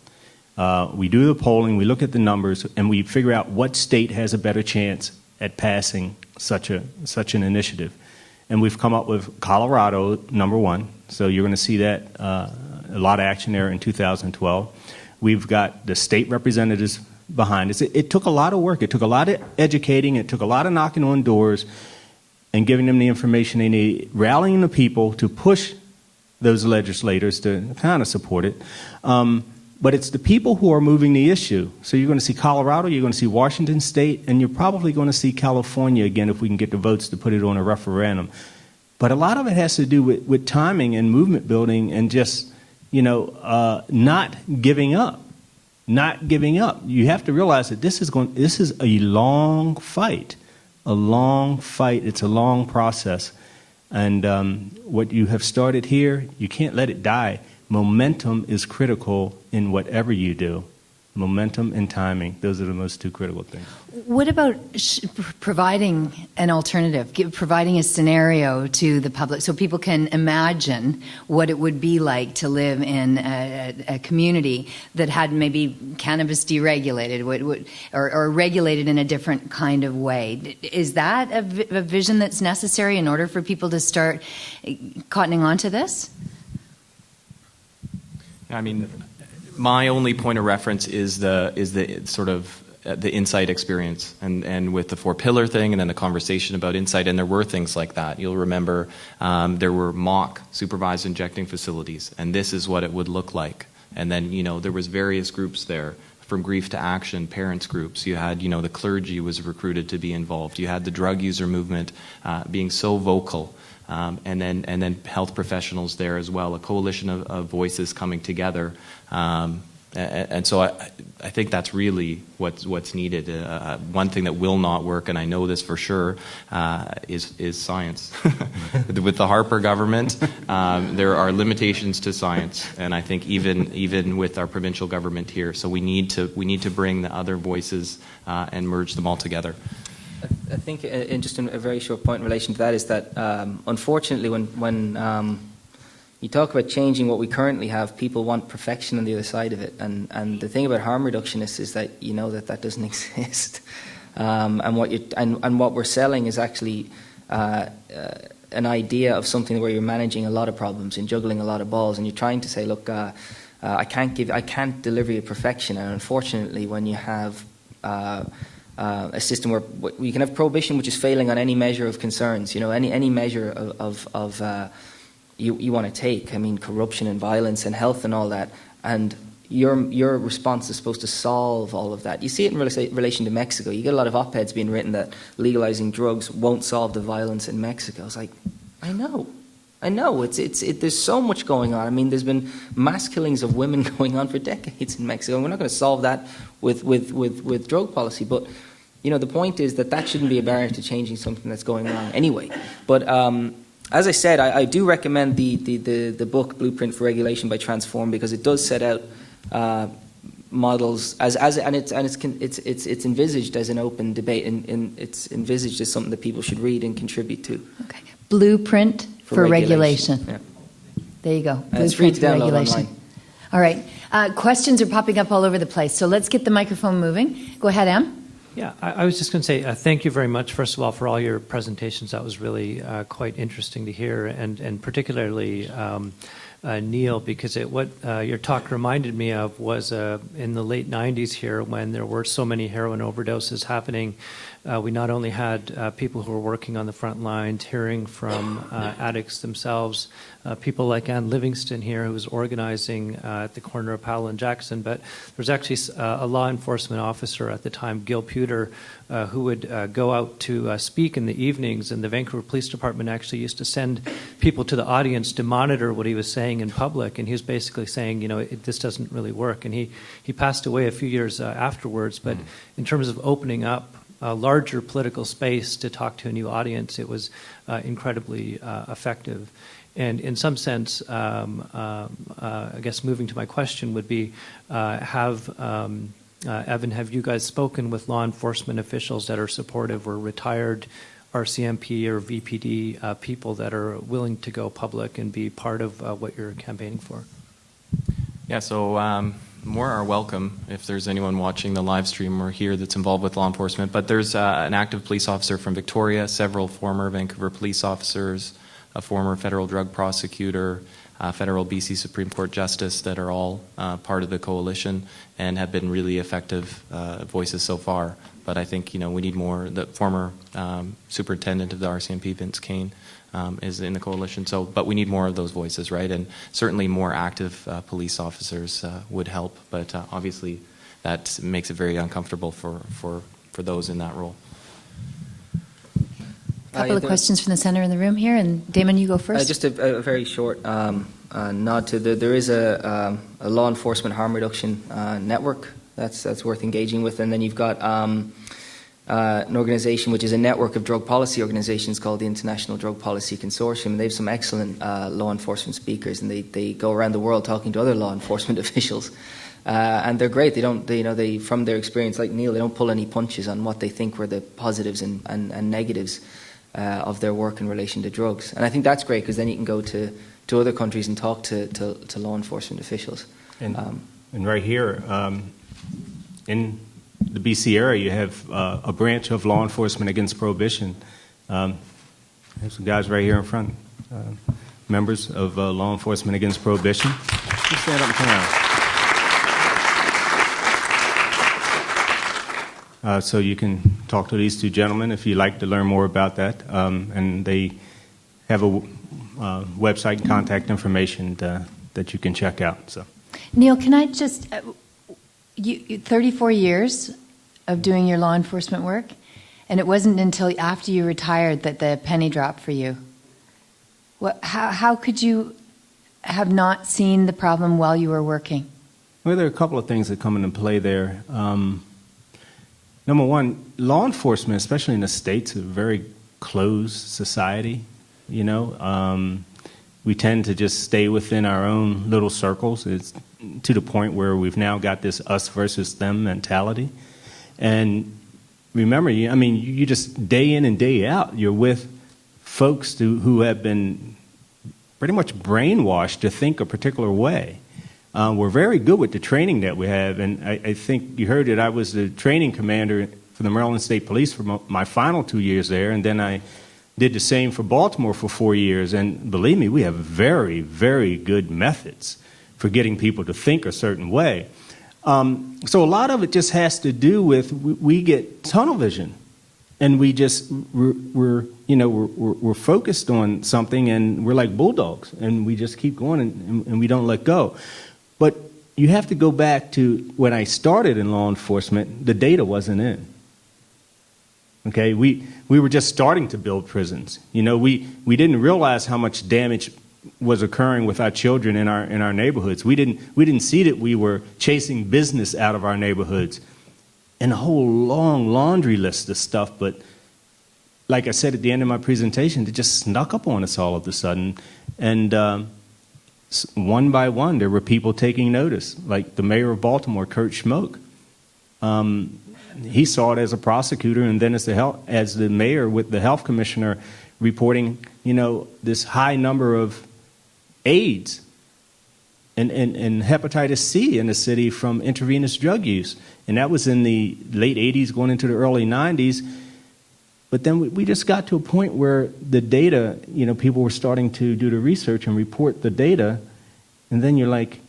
We do the polling, we look at the numbers, and we figure out what state has a better chance at passing such an initiative. And we've come up with Colorado, number one. So you're going to see that a lot of action there in 2012. We've got the state representatives behind us. It took a lot of work. It took a lot of educating. It took a lot of knocking on doors and giving them the information they need, rallying the people to push those legislators to kind of support it. But it's the people who are moving the issue. So you're going to see Colorado, you're going to see Washington State, and you're probably going to see California again if we can get the votes to put it on a referendum. But a lot of it has to do with timing and movement building and just, not giving up. Not giving up. You have to realize that this is a long fight. A long fight. It's a long process. And what you have started here, you can't let it die. Momentum is critical in whatever you do. Momentum and timing, those are the most two critical things. What about providing an alternative, providing a scenario to the public so people can imagine what it would be like to live in a community that had maybe cannabis deregulated or regulated in a different kind of way? Is that a vision that's necessary in order for people to start cottoning on to this? I mean, my only point of reference is the sort of the insight experience, and with the 4-pillar thing, and then the conversation about insight, and there were things like that. You'll remember there were mock supervised injecting facilities, and this is what it would look like. And then there was various groups there, from Grief to Action, parents groups. You had the clergy was recruited to be involved. You had the drug user movement being so vocal. And then health professionals there as well, a coalition of voices coming together. And so I think that's really what's needed. One thing that will not work, and I know this for sure, is science. With the Harper government, there are limitations to science, and I think even with our provincial government here, so we need to bring the other voices and merge them all together. I think, in just a very short point in relation to that, is that unfortunately, when you talk about changing what we currently have, people want perfection on the other side of it. And the thing about harm reductionists is that that doesn't exist. And what we're selling is actually an idea of something where you're managing a lot of problems and juggling a lot of balls, and you're trying to say, look, I can't deliver you perfection. And unfortunately, when you have a system where you can have prohibition, which is failing on any measure of concerns, any measure of you want to take. I mean, corruption and violence and health and all that, and your response is supposed to solve all of that. You see it in relation to Mexico. You get a lot of op-eds being written that legalizing drugs won't solve the violence in Mexico. It's like, I know. There's so much going on. I mean, there's been mass killings of women going on for decades in Mexico, and we're not going to solve that with drug policy. But the point is that shouldn't be a barrier to changing something that's going on anyway. But as I said, I do recommend the book Blueprint for Regulation by Transform, because it does set out models and it's envisaged as an open debate, and it's envisaged as something that people should read and contribute to. Okay. Blueprint for regulation. Yeah. There you go. And it's Food free to for download regulation. online. All right. Questions are popping up all over the place, so let's get the microphone moving. Go ahead, Em. Yeah, I was just going to say thank you very much, first of all, for all your presentations. That was really quite interesting to hear, and particularly Neill, because what your talk reminded me of was in the late 90s here, when there were so many heroin overdoses happening. We not only had people who were working on the front lines, hearing from addicts themselves, people like Ann Livingston here, who was organizing at the corner of Powell and Jackson, but there was actually a law enforcement officer at the time, Gil Puter, who would go out to speak in the evenings, and the Vancouver Police Department actually used to send people to the audience to monitor what he was saying in public, and he was basically saying, this doesn't really work. And he passed away a few years afterwards, but in terms of opening up a larger political space to talk to a new audience, it was incredibly effective. And in some sense, I guess moving to my question would be, Evan, have you guys spoken with law enforcement officials that are supportive, or retired RCMP or VPD people that are willing to go public and be part of what you're campaigning for? Yeah, so more are welcome if there's anyone watching the live stream or here that's involved with law enforcement. But there's an active police officer from Victoria, several former Vancouver police officers, a former federal drug prosecutor, federal BC Supreme Court justice that are all part of the coalition and have been really effective voices so far. But I think we need more. The former superintendent of the RCMP, Vince Kane, is in the coalition. But we need more of those voices, right? And certainly more active police officers would help. But obviously, that makes it very uncomfortable for those in that role. A couple of questions from the center in the room here, and Damon, you go first. Just a very short nod to there is a law enforcement harm reduction network that's worth engaging with, and then you've got an organization which is a network of drug policy organizations called the International Drug Policy Consortium. They have some excellent law enforcement speakers, and they go around the world talking to other law enforcement officials. And they're great. They from their experience, like Neill, they don't pull any punches on what they think were the positives and negatives of their work in relation to drugs. And I think that's great, because then you can go to other countries and talk to law enforcement officials. And right here, in the BC area, you have a branch of Law Enforcement Against Prohibition. There's some guys right here in front, members of Law Enforcement Against Prohibition. Just stand up and come around. So you can talk to these two gentlemen if you'd like to learn more about that. And they have a website and contact information that you can check out. So, Neill, can I just... You 34 years of doing your law enforcement work, and it wasn't until after you retired that the penny dropped for you. How could you have not seen the problem while you were working? Well, there are a couple of things that come into play there. Number one, law enforcement, especially in the States, is a very closed society. We tend to just stay within our own little circles. It's to the point where we've now got this us versus them mentality. And remember, you just day in and day out, you're with folks who have been pretty much brainwashed to think a particular way. We're very good with the training that we have, and I think you heard it. I was the training commander for the Maryland State Police for my final 2 years there, and then I did the same for Baltimore for 4 years. And believe me, we have very, very good methods for getting people to think a certain way. So a lot of it just has to do with we get tunnel vision, and we're focused on something, and we're like bulldogs, and we just keep going, and we don't let go. But you have to go back to when I started in law enforcement, the data wasn't in. Okay, we were just starting to build prisons. We didn't realize how much damage was occurring with our children in our neighborhoods. We didn't see that we were chasing business out of our neighborhoods, and a whole long laundry list of stuff. But like I said at the end of my presentation, it just snuck up on us all of a sudden, and one by one, there were people taking notice, like the mayor of Baltimore, Kurt Schmoke. He saw it as a prosecutor, and then as the mayor with the health commissioner reporting, this high number of AIDS and hepatitis C in the city from intravenous drug use. And that was in the late 80s going into the early 90s. But then we just got to a point where the data, people were starting to do the research and report the data. And then you're like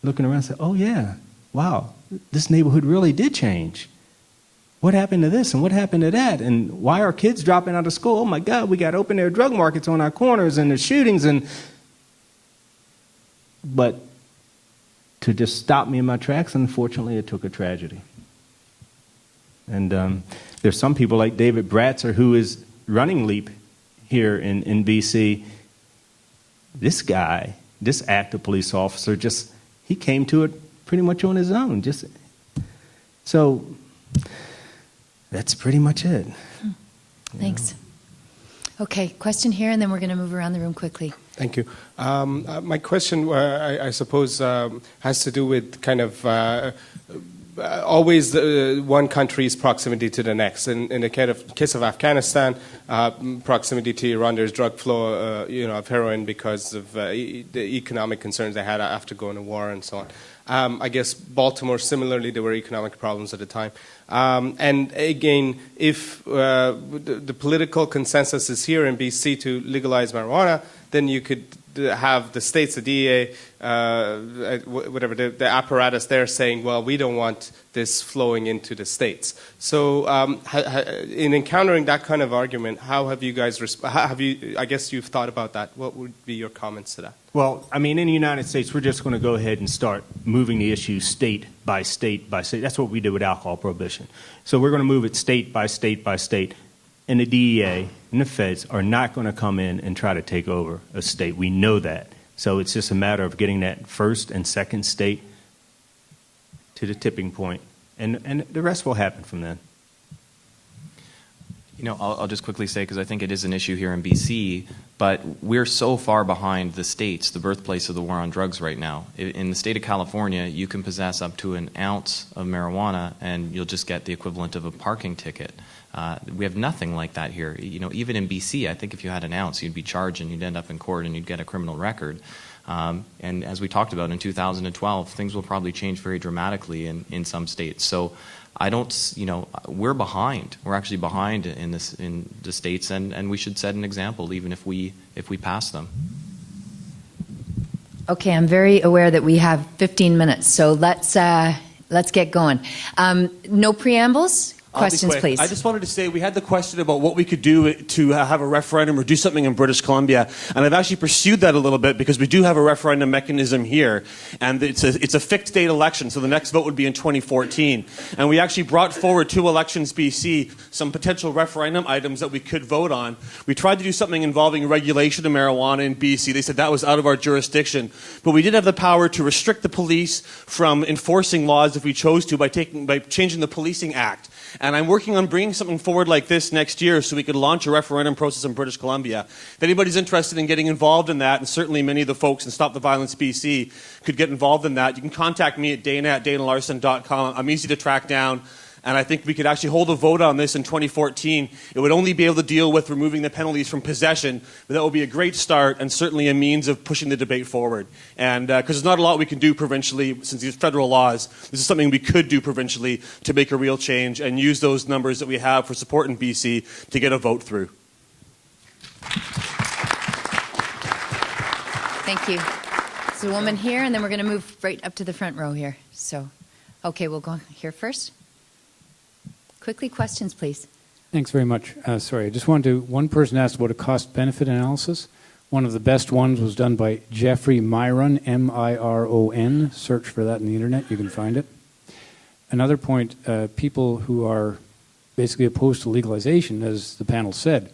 looking around and say, oh, yeah, wow, this neighborhood really did change. What happened to this and what happened to that? And why are kids dropping out of school? Oh, my God, we got open-air drug markets on our corners and the shootings. But to just stop me in my tracks, unfortunately, it took a tragedy. And there's some people like David Bratzer, who is running LEAP here in BC. This guy, this active police officer, he came to it pretty much on his own. So that's pretty much it. Thanks. Okay, question here, and then we're going to move around the room quickly. Thank you. My question, I suppose, has to do with kind of always one country's proximity to the next. In the case of Afghanistan, proximity to Iran, there's drug flow, of heroin because of the economic concerns they had after going to war and so on. I guess Baltimore, similarly, there were economic problems at the time. And again, if the political consensus is here in BC to legalize marijuana, then you could have the states, the DEA, whatever, the apparatus there saying, well, we don't want this flowing into the states. So in encountering that kind of argument, how have you guys, I guess you've thought about that. What would be your comments to that? Well, in the United States, we're just going to go ahead and start moving the issue state by state by state. That's what we did with alcohol prohibition. So we're going to move it state by state by state. And the DEA and the feds are not going to come in and try to take over a state. We know that. So it's just a matter of getting that first and second state to the tipping point. And the rest will happen from then. I'll just quickly say, because I think it is an issue here in BC, but we're so far behind the states, the birthplace of the war on drugs right now. In the state of California, you can possess up to an ounce of marijuana and you'll just get the equivalent of a parking ticket. We have nothing like that here. Even in BC, I think if you had an ounce, you'd be charged and you'd end up in court and you'd get a criminal record. And as we talked about in 2012, things will probably change very dramatically in some states. So I don't, we're behind. We're actually behind in the states, and we should set an example even if we pass them. Okay, I'm very aware that we have 15 minutes, so let's get going. No preambles. Questions, please. I just wanted to say we had the question about what we could do to have a referendum or do something in British Columbia, and I've actually pursued that a little bit because we do have a referendum mechanism here, and it's a fixed date election, so the next vote would be in 2014. And we actually brought forward 2 elections BC, some potential referendum items that we could vote on. We tried to do something involving regulation of marijuana in BC. They said that was out of our jurisdiction, but we did have the power to restrict the police from enforcing laws if we chose to by changing the Policing Act. And I'm working on bringing something forward like this next year so we could launch a referendum process in British Columbia. If anybody's interested in getting involved in that, and certainly many of the folks in Stop the Violence BC could get involved in that, you can contact me at dana@danalarson.com. I'm easy to track down. And I think we could actually hold a vote on this in 2014. It would only be able to deal with removing the penalties from possession, but that would be a great start and certainly a means of pushing the debate forward. And because there's not a lot we can do provincially since these federal laws, this is something we could do provincially to make a real change and use those numbers that we have for support in BC to get a vote through. Thank you. There's a woman here, and then we're going to move right up to the front row here. So, okay, we'll go here first. Quickly, questions, please. Thanks very much. Sorry, I just wanted to, one person asked about a cost-benefit analysis. One of the best ones was done by Jeffrey Myron, M-I-R-O-N. Search for that in the internet, you can find it. Another point, people who are basically opposed to legalization, as the panel said,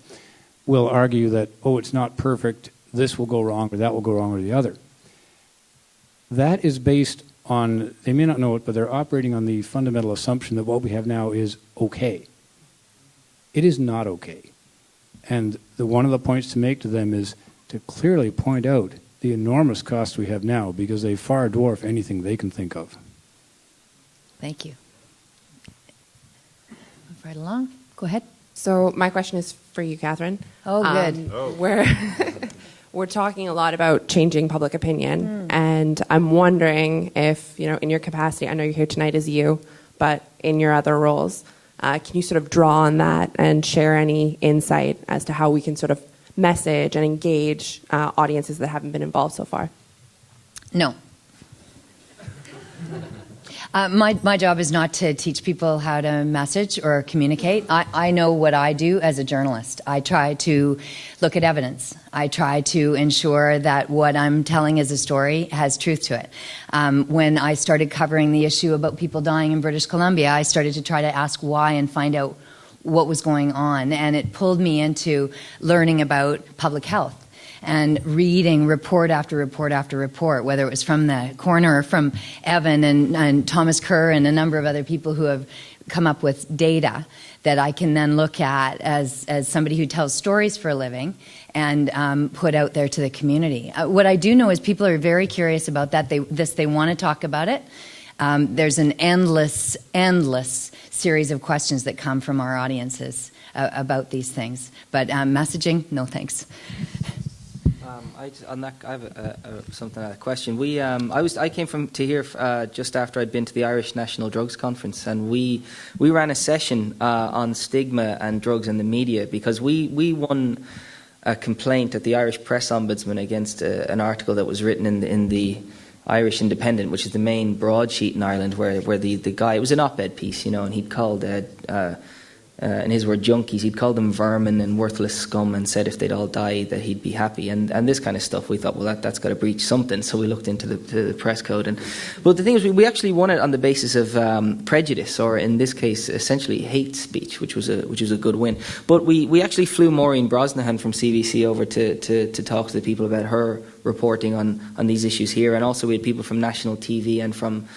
will argue that, oh, it's not perfect, this will go wrong, or that will go wrong, or the other. That is based on, they may not know it, but they're operating on the fundamental assumption that what we have now is okay. It is not okay. And one of the points to make to them is to clearly point out the enormous costs we have now because they far dwarf anything they can think of. Thank you. Move right along. Go ahead. So my question is for you, Kathryn. Oh, good. We're talking a lot about changing public opinion, and I'm wondering if, in your capacity, I know you're here tonight as you, but in your other roles, can you sort of draw on that and share any insight as to how we can sort of message and engage audiences that haven't been involved so far? No. My job is not to teach people how to message or communicate. I know what I do as a journalist. I try to look at evidence. I try to ensure that what I'm telling as a story has truth to it. When I started covering the issue about people dying in British Columbia, I started to try to ask why and find out what was going on. And it pulled me into learning about public health and reading report after report after report, whether it was from the coroner or from Evan and Thomas Kerr and a number of other people who have come up with data that I can then look at as somebody who tells stories for a living and put out there to the community. What I do know is people are very curious about that. They want to talk about it. There's an endless series of questions that come from our audiences about these things. But messaging, no thanks. I have something a question. I came to here just after I'd been to the Irish National Drugs Conference, and we ran a session on stigma and drugs in the media because we won a complaint at the Irish Press Ombudsman against an article that was written in the Irish Independent, which is the main broadsheet in Ireland, where the guy, it was an op-ed piece, and he'd called in his word junkies, he'd called them vermin and worthless scum and said if they'd all die that he'd be happy, and this kind of stuff. We thought, well, that's got to breach something, so we looked into the press code. But the thing is, we actually won it on the basis of prejudice, or in this case essentially hate speech, which was a good win. But we actually flew Maureen Brosnahan from CBC over to talk to the people about her reporting on these issues here, and also we had people from national TV and from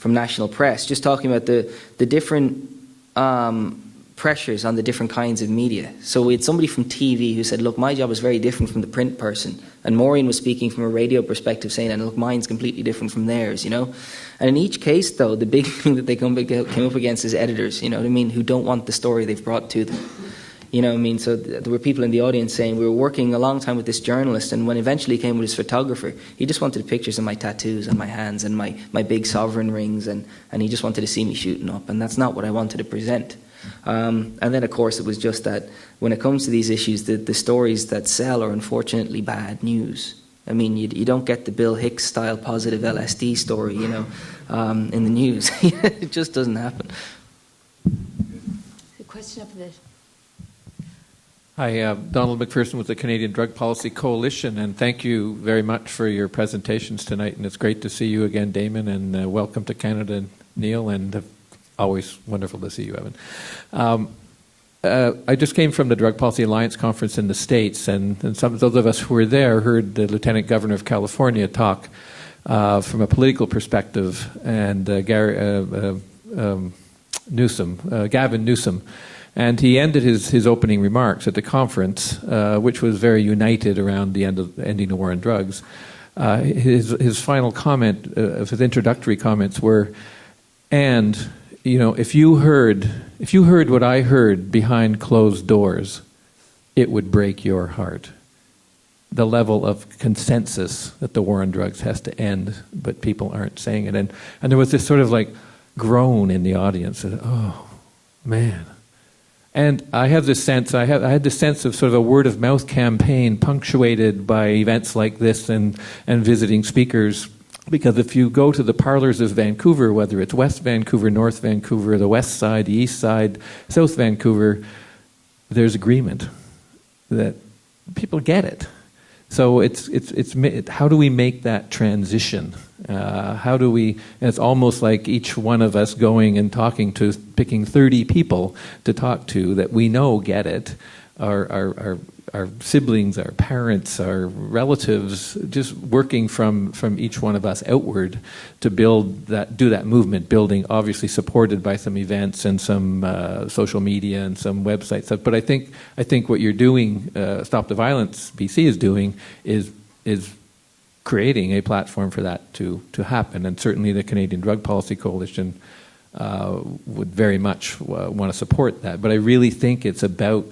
national press just talking about the different pressures on the different kinds of media. So we had somebody from TV who said, look, my job is very different from the print person. And Maureen was speaking from a radio perspective saying, and look, mine's completely different from theirs, And in each case, though, the big thing that they came up against is editors, who don't want the story they've brought to them. So there were people in the audience saying, we were working a long time with this journalist, and when eventually he came with his photographer, he just wanted pictures of my tattoos on my hands and my big sovereign rings, and he just wanted to see me shooting up, and that's not what I wanted to present. And then, of course, it was just that when it comes to these issues, the stories that sell are unfortunately bad news. You don't get the Bill Hicks-style positive LSD story, in the news. It just doesn't happen. The question up there. Hi, Donald McPherson with the Canadian Drug Policy Coalition, and thank you very much for your presentations tonight. And it's great to see you again, Damon, and welcome to Canada, Neill, and always wonderful to see you, Evan. I just came from the Drug Policy Alliance conference in the States, and some of those of us who were there heard the Lieutenant Governor of California talk from a political perspective, and Gavin Newsom. And he ended his opening remarks at the conference, which was very united around the ending the war on drugs. His final comment, his introductory comments were, and if you heard what I heard behind closed doors, it would break your heart. The level of consensus that the war on drugs has to end, but people aren't saying it, and there was this sort of like groan in the audience. That, oh man. And I have this sense, I had this sense of sort of a word-of-mouth campaign punctuated by events like this and visiting speakers, because if you go to the parlors of Vancouver, whether it's West Vancouver, North Vancouver, the West Side, the East Side, South Vancouver, there's agreement that people get it. So it's how do we make that transition? How do we? And it's almost like each one of us going and picking 30 people to talk to that we know get it. Our siblings, our parents, our relatives, just working from each one of us outward to do that movement building, obviously supported by some events and some social media and some websites. But I think what you're doing, Stop the Violence BC is doing, is creating a platform for that to happen. And certainly the Canadian Drug Policy Coalition would very much want to support that. But I really think it's about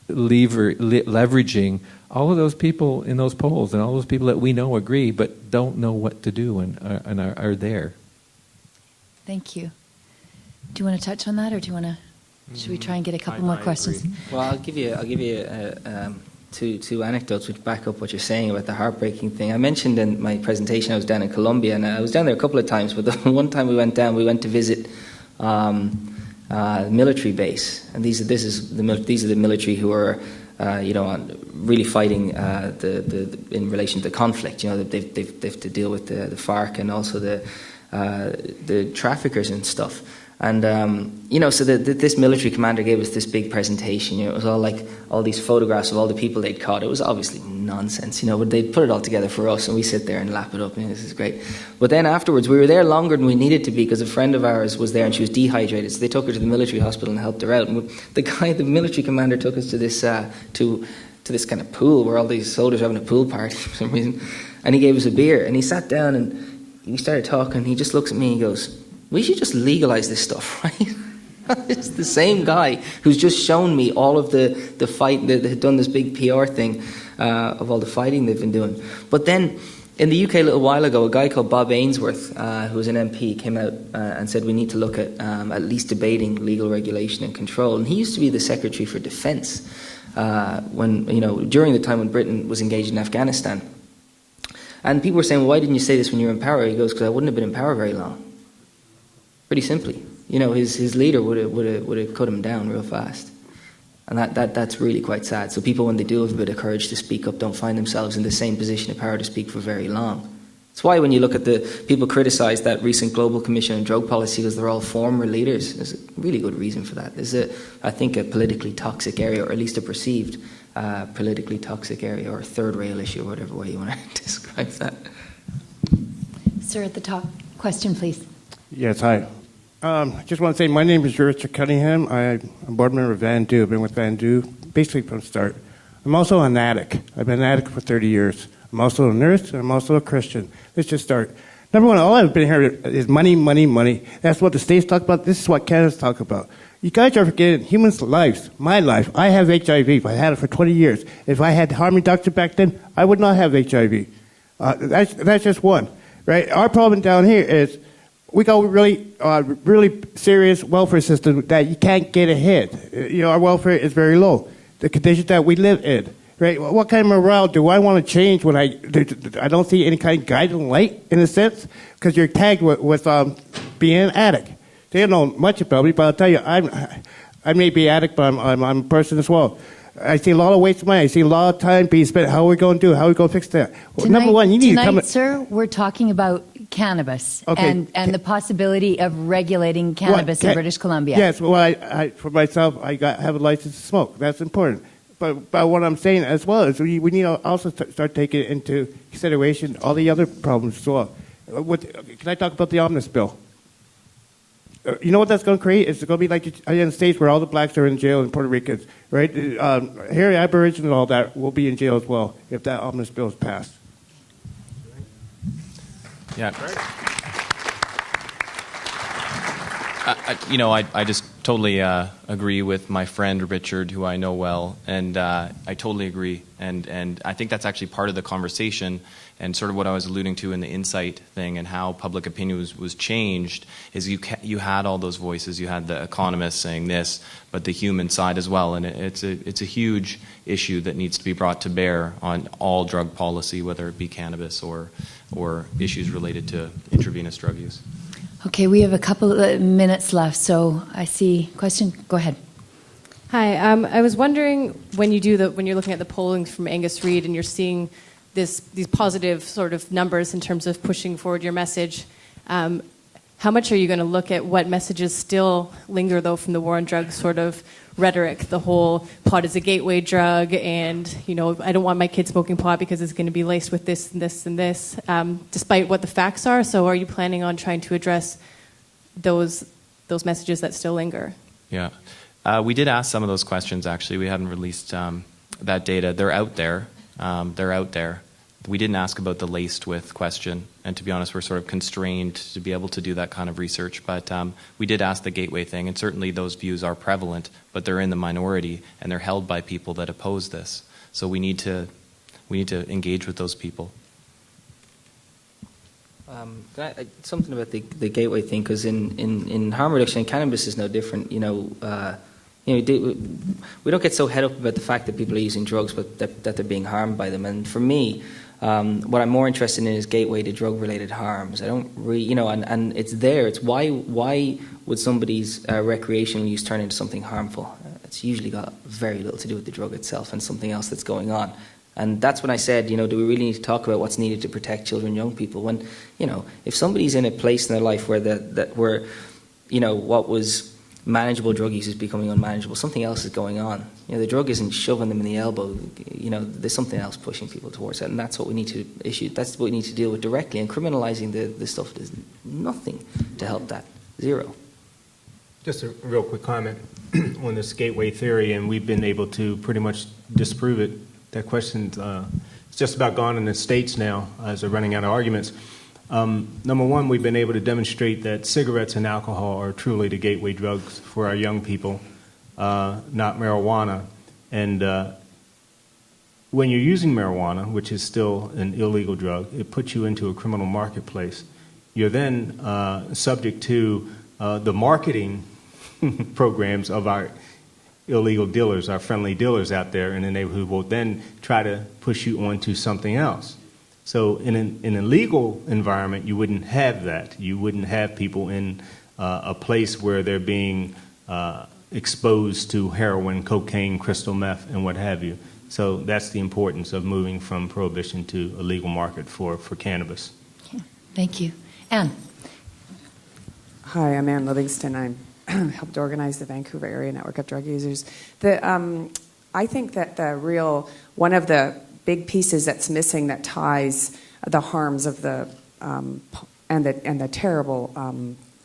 leveraging all of those people in those polls and all those people that we know agree but don't know what to do and are there. Thank you. Do you want to touch on that, or do you want to? Should we try and get a couple more questions? Well, I'll give you two anecdotes which back up what you're saying about the heartbreaking thing. I mentioned in my presentation I was down in Colombia, and I was down there a couple of times, but the one time we went to visit military base, and these are the military who are really fighting in relation to the conflict. You know, they've to deal with the FARC and also the traffickers and stuff. And so this military commander gave us this big presentation. You know, it was all like all these photographs of all the people they'd caught. It was obviously nonsense, you know, but they'd put it all together for us, and we sit there and lap it up. This is great. But then afterwards, we were there longer than we needed to be because a friend of ours was there and she was dehydrated. So they took her to the military hospital and helped her out. And the military commander, took us to this to this kind of pool where all these soldiers were having a pool party for some reason. And he gave us a beer, and he sat down and we started talking. He just looks at me and he goes, "We should just legalize this stuff, right?" It's the same guy who's just shown me all of the fight, that had done this big PR thing of all the fighting they've been doing. But then in the UK a little while ago, a guy called Bob Ainsworth, who was an MP, came out and said we need to look at least debating legal regulation and control. And he used to be the Secretary for Defence during the time when Britain was engaged in Afghanistan. And people were saying, "Well, why didn't you say this when you were in power?" He goes, "Because I wouldn't have been in power very long." Pretty simply, you know, his leader would have cut him down real fast, and that's really quite sad. So people, when they do have a bit of courage to speak up, don't find themselves in the same position of power to speak for very long. That's why when you look at the people criticise that recent Global Commission on Drug Policy because they're all former leaders, there's a really good reason for that. There's I think a politically toxic area, or at least a perceived politically toxic area, or a third rail issue, or whatever way you want to describe that. Sir, at the top, question, please. Yes, hi. I just want to say my name is Richard Cunningham. I'm a board member of Vandu. I've been with Vandu basically from the start. I'm also an addict. I've been an addict for 30 years. I'm also a nurse, and I'm also a Christian. Let's just start. Number one, all I've been hearing is money, money, money. That's what the states talk about. This is what Canada's talk about. You guys are forgetting humans' lives. My life. I have HIV. I had it for 20 years. If I had harm reduction back then, I would not have HIV. That's just one, right? Our problem down here is we got really serious welfare system that you can't get ahead. You know, our welfare is very low. The conditions that we live in, right? What kind of morale do I want to change when I don't see any kind of guiding light, in a sense? Because you're tagged with being an addict. They don't know much about me, but I'll tell you, I may be an addict, but I'm a person as well. I see a lot of waste of money. I see a lot of time being spent. How are we going to do it? How are we going to fix that? Well, number one, you need to come... Sir, we're talking about cannabis and the possibility of regulating cannabis in British Columbia. Yes, well, I for myself, I have a license to smoke. That's important. But what I'm saying as well is we need to also start taking into consideration all the other problems as well. Can I talk about the omnibus bill? You know what that's going to create? It's going to be like in the States where all the blacks are in jail and Puerto Ricans, right? Here, Aboriginals and all that will be in jail as well if that omnibus bill is passed. Yeah. I just totally agree with my friend Richard, who I know well, and I totally agree. And I think that's actually part of the conversation, and sort of what I was alluding to in the insight thing and how public opinion was changed is you had all those voices. You had the economists saying this, but the human side as well. And it's a huge issue that needs to be brought to bear on all drug policy, whether it be cannabis or issues related to intravenous drug use. Okay, we have a couple of minutes left, so I see question. Go ahead. Hi, I was wondering when you're looking at the polling from Angus Reid and you're seeing these positive sort of numbers in terms of pushing forward your message, how much are you going to look at what messages still linger though from the war on drugs sort of rhetoric, the whole pot is a gateway drug, and I don't want my kid smoking pot because it's going to be laced with this and this and this, despite what the facts are. So are you planning on trying to address those messages that still linger? Yeah. We did ask some of those questions, actually. We hadn't released that data. They're out there. We didn't ask about the laced with question, and to be honest, we're sort of constrained to be able to do that kind of research. But we did ask the gateway thing, and certainly those views are prevalent, but they're in the minority, and they're held by people that oppose this. So we need to engage with those people. Something about the gateway thing, because in harm reduction, cannabis is no different. We don't get so head up about the fact that people are using drugs, but that they're being harmed by them. And for me, what I'm more interested in is gateway to drug-related harms. I don't really, and it's there. It's why would somebody's recreational use turn into something harmful? It's usually got very little to do with the drug itself and something else that's going on. And that's when I said, do we really need to talk about what's needed to protect children and young people? When, if somebody's in a place in their life where what was manageable drug use is becoming unmanageable, something else is going on. The drug isn't shoving them in the elbow. There's something else pushing people towards it, and that's what we need to issue. That's what we need to deal with directly. And criminalizing the stuff does nothing to help that. Zero. Just a real quick comment on this gateway theory, and we've been able to pretty much disprove it. That question it's just about gone in the States now as they're running out of arguments. Number one, we've been able to demonstrate that cigarettes and alcohol are truly the gateway drugs for our young people, not marijuana. And when you're using marijuana, which is still an illegal drug, it puts you into a criminal marketplace. You're then subject to the marketing programs of our illegal dealers, our friendly dealers out there in the neighborhood, will then try to push you onto something else. So in a legal environment, you wouldn't have that. You wouldn't have people in a place where they're being exposed to heroin, cocaine, crystal meth, and what have you. So that's the importance of moving from prohibition to a legal market for cannabis. Okay. Thank you. Anne. Hi, I'm Ann Livingston. I helped organize the Vancouver Area Network of Drug Users. I think that one of the big pieces that's missing that ties the harms of and the terrible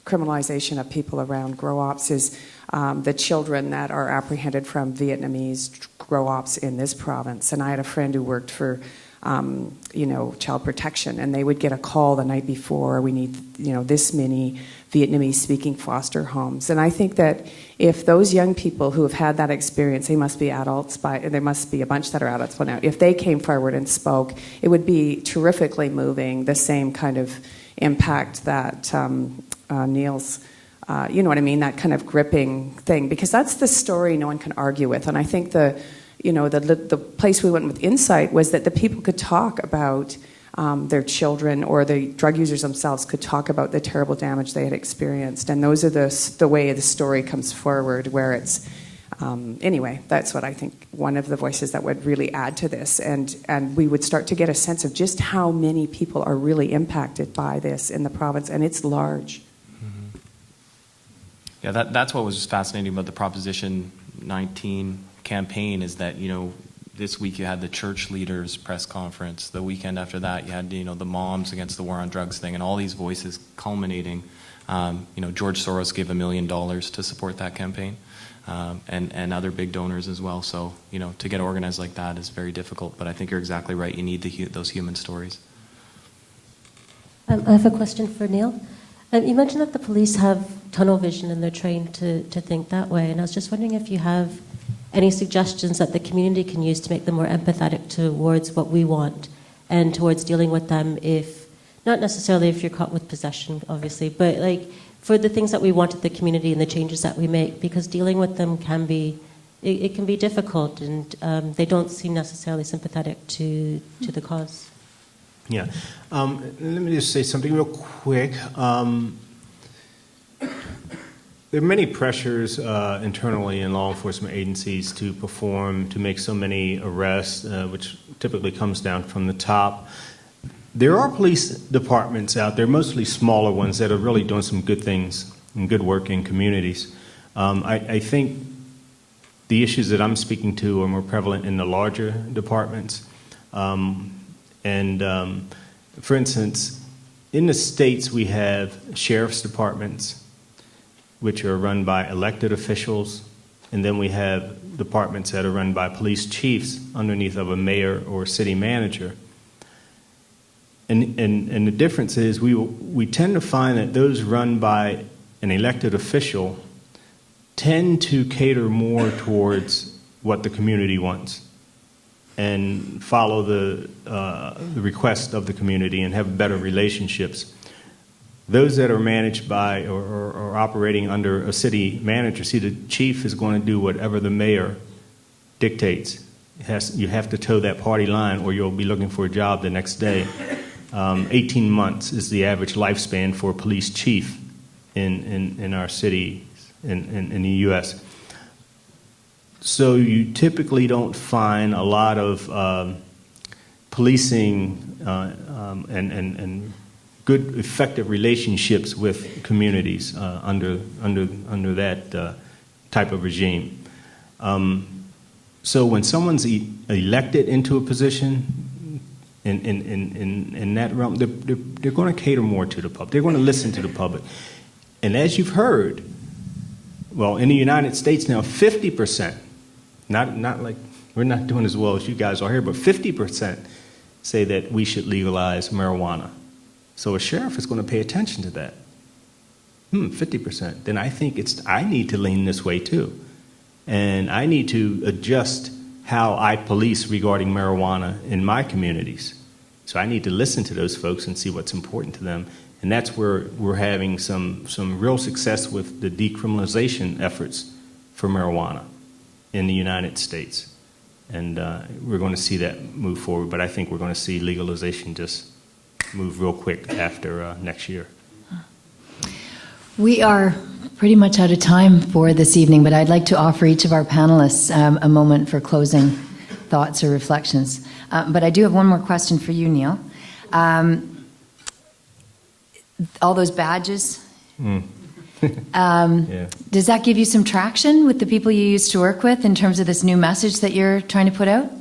criminalization of people around grow-ops is the children that are apprehended from Vietnamese grow-ops in this province. And I had a friend who worked for child protection, and they would get a call the night before, we need this many Vietnamese-speaking foster homes. And I think that if those young people who have had that experience, they must be adults, there must be a bunch that are adults by now, if they came forward and spoke, it would be terrifically moving, the same kind of impact that Neill's, you know what I mean, that kind of gripping thing, because that's the story no one can argue with. And I think the place we went with Insight was that the people could talk about their children, or the drug users themselves could talk about the terrible damage they had experienced. And those are the way the story comes forward, where it's, anyway, that's what I think, one of the voices that would really add to this. And we would start to get a sense of just how many people are really impacted by this in the province, and it's large. Mm-hmm. Yeah, that's what was fascinating about the Proposition 19 campaign, is that, this week you had the church leaders press conference. The weekend after that, you had, the Moms Against the War on Drugs thing, and all these voices culminating. George Soros gave $1 million to support that campaign, and other big donors as well. So, to get organized like that is very difficult. But I think you're exactly right. You need those human stories. I have a question for Neill. You mentioned that the police have tunnel vision and they're trained to think that way. And I was just wondering if you have any suggestions that the community can use to make them more empathetic towards what we want and towards dealing with them, if not necessarily if you're caught with possession, obviously, but like for the things that we want at the community and the changes that we make, because dealing with them can be difficult, and they don't seem necessarily sympathetic to the cause. Yeah. Let me just say something real quick. There are many pressures internally in law enforcement agencies to make so many arrests, which typically comes down from the top. There are police departments out there, mostly smaller ones, that are really doing some good things and good work in communities. I think the issues that I'm speaking to are more prevalent in the larger departments. For instance, in the states we have sheriff's departments, which are run by elected officials, and then we have departments that are run by police chiefs underneath of a mayor or city manager. And the difference is we tend to find that those run by an elected official tend to cater more towards what the community wants and follow the request of the community and have better relationships. Those that are managed by or operating under a city manager, see, the chief is going to do whatever the mayor dictates. You have to toe that party line or you'll be looking for a job the next day. 18 months is the average lifespan for a police chief in our city in the U.S. So you typically don't find a lot of policing and good, effective relationships with communities under that type of regime. So when someone's elected into a position in that realm, they're going to cater more to the public. They're going to listen to the public. And as you've heard, well, in the United States now, 50%, not like we're not doing as well as you guys are here, but 50% say that we should legalize marijuana. So a sheriff is going to pay attention to that. 50%. Then I think I need to lean this way too. And I need to adjust how I police regarding marijuana in my communities. So I need to listen to those folks and see what's important to them. And that's where we're having some real success with the decriminalization efforts for marijuana in the United States. And we're going to see that move forward. But I think we're going to see legalization just move real quick after next year. We are pretty much out of time for this evening, but I'd like to offer each of our panelists a moment for closing thoughts or reflections. But I do have one more question for you, Neill. All those badges, Yeah. does that give you some traction with the people you used to work with in terms of this new message that you're trying to put out?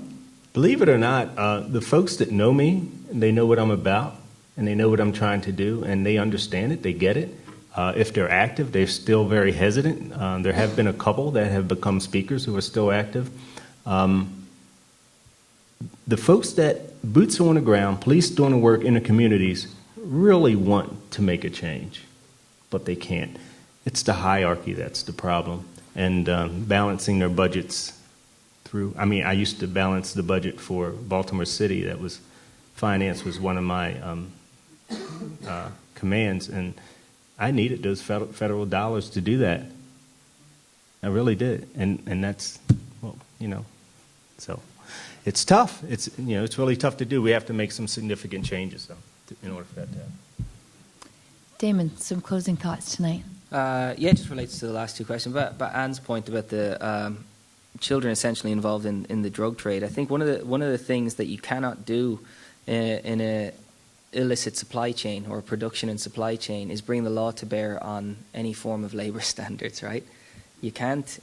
Believe it or not, the folks that know me, they know what I'm about, and they know what I'm trying to do, and they understand it, they get it. If they're active, they're still very hesitant. There have been a couple that have become speakers who are still active. The folks that, boots on the ground, police doing the work in the communities, really want to make a change, but they can't. It's the hierarchy that's the problem, and balancing their budgets through. I mean, I used to balance the budget for Baltimore City. Finance was one of my commands, and I needed those federal dollars to do that. I really did, and that's, well, so it's tough. It's really tough to do. We have to make some significant changes, though, in order for that to happen. Damon, some closing thoughts tonight. It just relates to the last two questions, but Anne's point about the children essentially involved in the drug trade. I think one of the things that you cannot do in a illicit supply chain or production and supply chain is bring the law to bear on any form of labor standards, right? You can't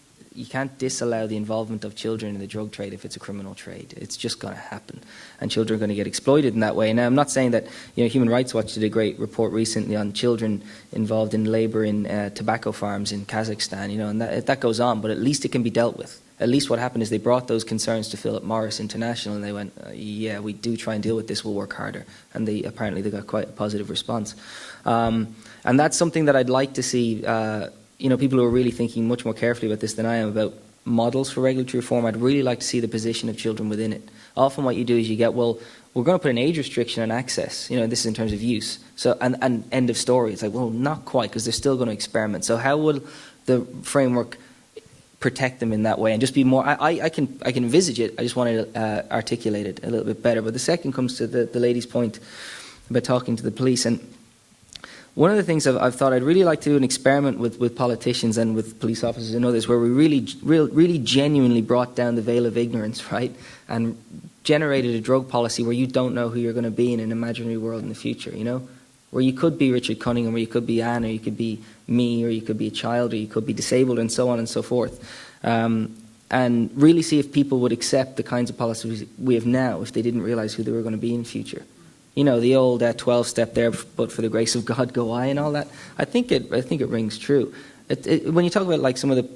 disallow the involvement of children in the drug trade if it's a criminal trade. It's just going to happen, and children are going to get exploited in that way. Now, I'm not saying that Human Rights Watch did a great report recently on children involved in labor in tobacco farms in Kazakhstan, and that goes on, but at least it can be dealt with. At least what happened is they brought those concerns to Philip Morris International, and they went, yeah, we do try and deal with this, we'll work harder. And apparently they got quite a positive response. And that's something that I'd like to see, people who are really thinking much more carefully about this than I am about models for regulatory reform. I'd really like to see the position of children within it. Often what you do is you get, well, we're going to put an age restriction on access. This is in terms of use. So, and end of story. It's like, well, not quite, because they're still going to experiment. So how will the framework protect them in that way and just be more? I can envisage it. I just want to articulate it a little bit better. But the second comes to the lady's point about talking to the police. And one of the things I've thought I'd really like to do an experiment with politicians and with police officers and others where we really genuinely brought down the veil of ignorance, right, and generated a drug policy where you don't know who you're going to be in an imaginary world in the future, where you could be Richard Cunningham, or you could be Anne, or you could be me, or you could be a child, or you could be disabled, and so on and so forth. And really see if people would accept the kinds of policies we have now if they didn't realize who they were going to be in the future. The old 12-step there, but for the grace of God go I, and all that. I think it rings true. When you talk about like some of the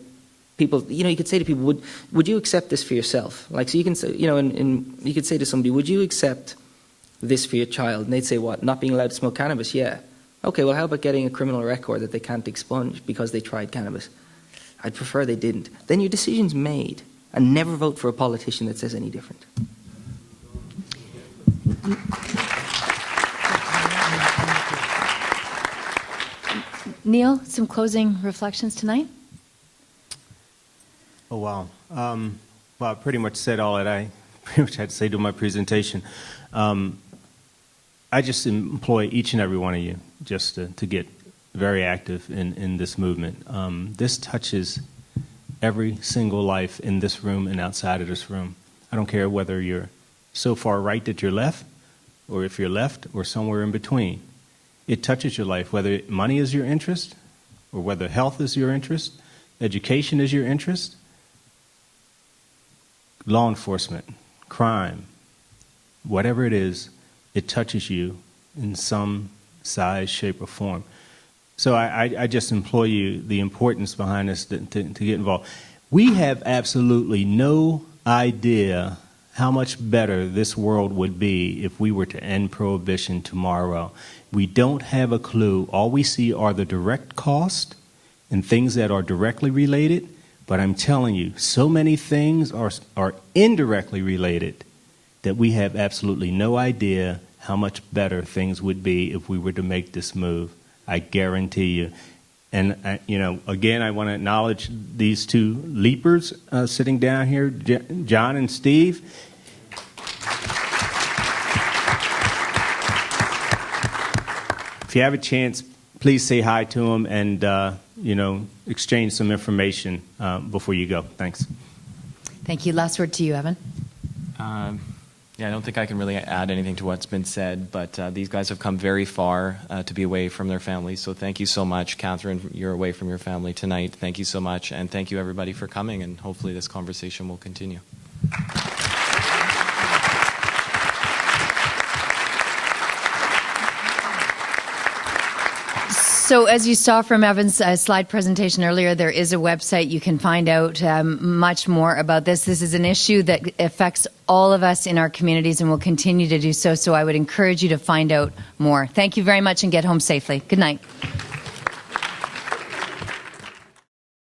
people, you could say to people, would you accept this for yourself? Like, so you can say, and you could say to somebody, would you accept this for your child. And they'd say, what, not being allowed to smoke cannabis? Yeah. Okay, well, how about getting a criminal record that they can't expunge because they tried cannabis? I'd prefer they didn't. Then your decision's made, and never vote for a politician that says any different. Neill, some closing reflections tonight? Oh, wow. Well, I pretty much said all that I pretty much had to say to my presentation. I just employ each and every one of you just to get very active in this movement. This touches every single life in this room and outside of this room. I don't care whether you're so far right that you're left, or if you're left, or somewhere in between. It touches your life, whether money is your interest, or whether health is your interest, education is your interest, law enforcement, crime, whatever it is, it touches you in some size, shape, or form. So I just implore you, the importance behind this, to get involved. We have absolutely no idea how much better this world would be if we were to end prohibition tomorrow. We don't have a clue. All we see are the direct cost and things that are directly related. But I'm telling you, so many things are indirectly related that we have absolutely no idea how much better things would be if we were to make this move. I guarantee you. And, again, I want to acknowledge these two leapers sitting down here, John and Steve. If you have a chance, please say hi to them and, exchange some information before you go. Thanks. Thank you. Last word to you, Evan. Yeah, I don't think I can really add anything to what's been said, but these guys have come very far to be away from their families. So thank you so much. Kathryn, you're away from your family tonight. Thank you so much. And thank you, everybody, for coming. And hopefully this conversation will continue. So as you saw from Evan's slide presentation earlier, there is a website. You can find out much more about this. This is an issue that affects all of us in our communities and will continue to do so. So I would encourage you to find out more. Thank you very much and get home safely. Good night.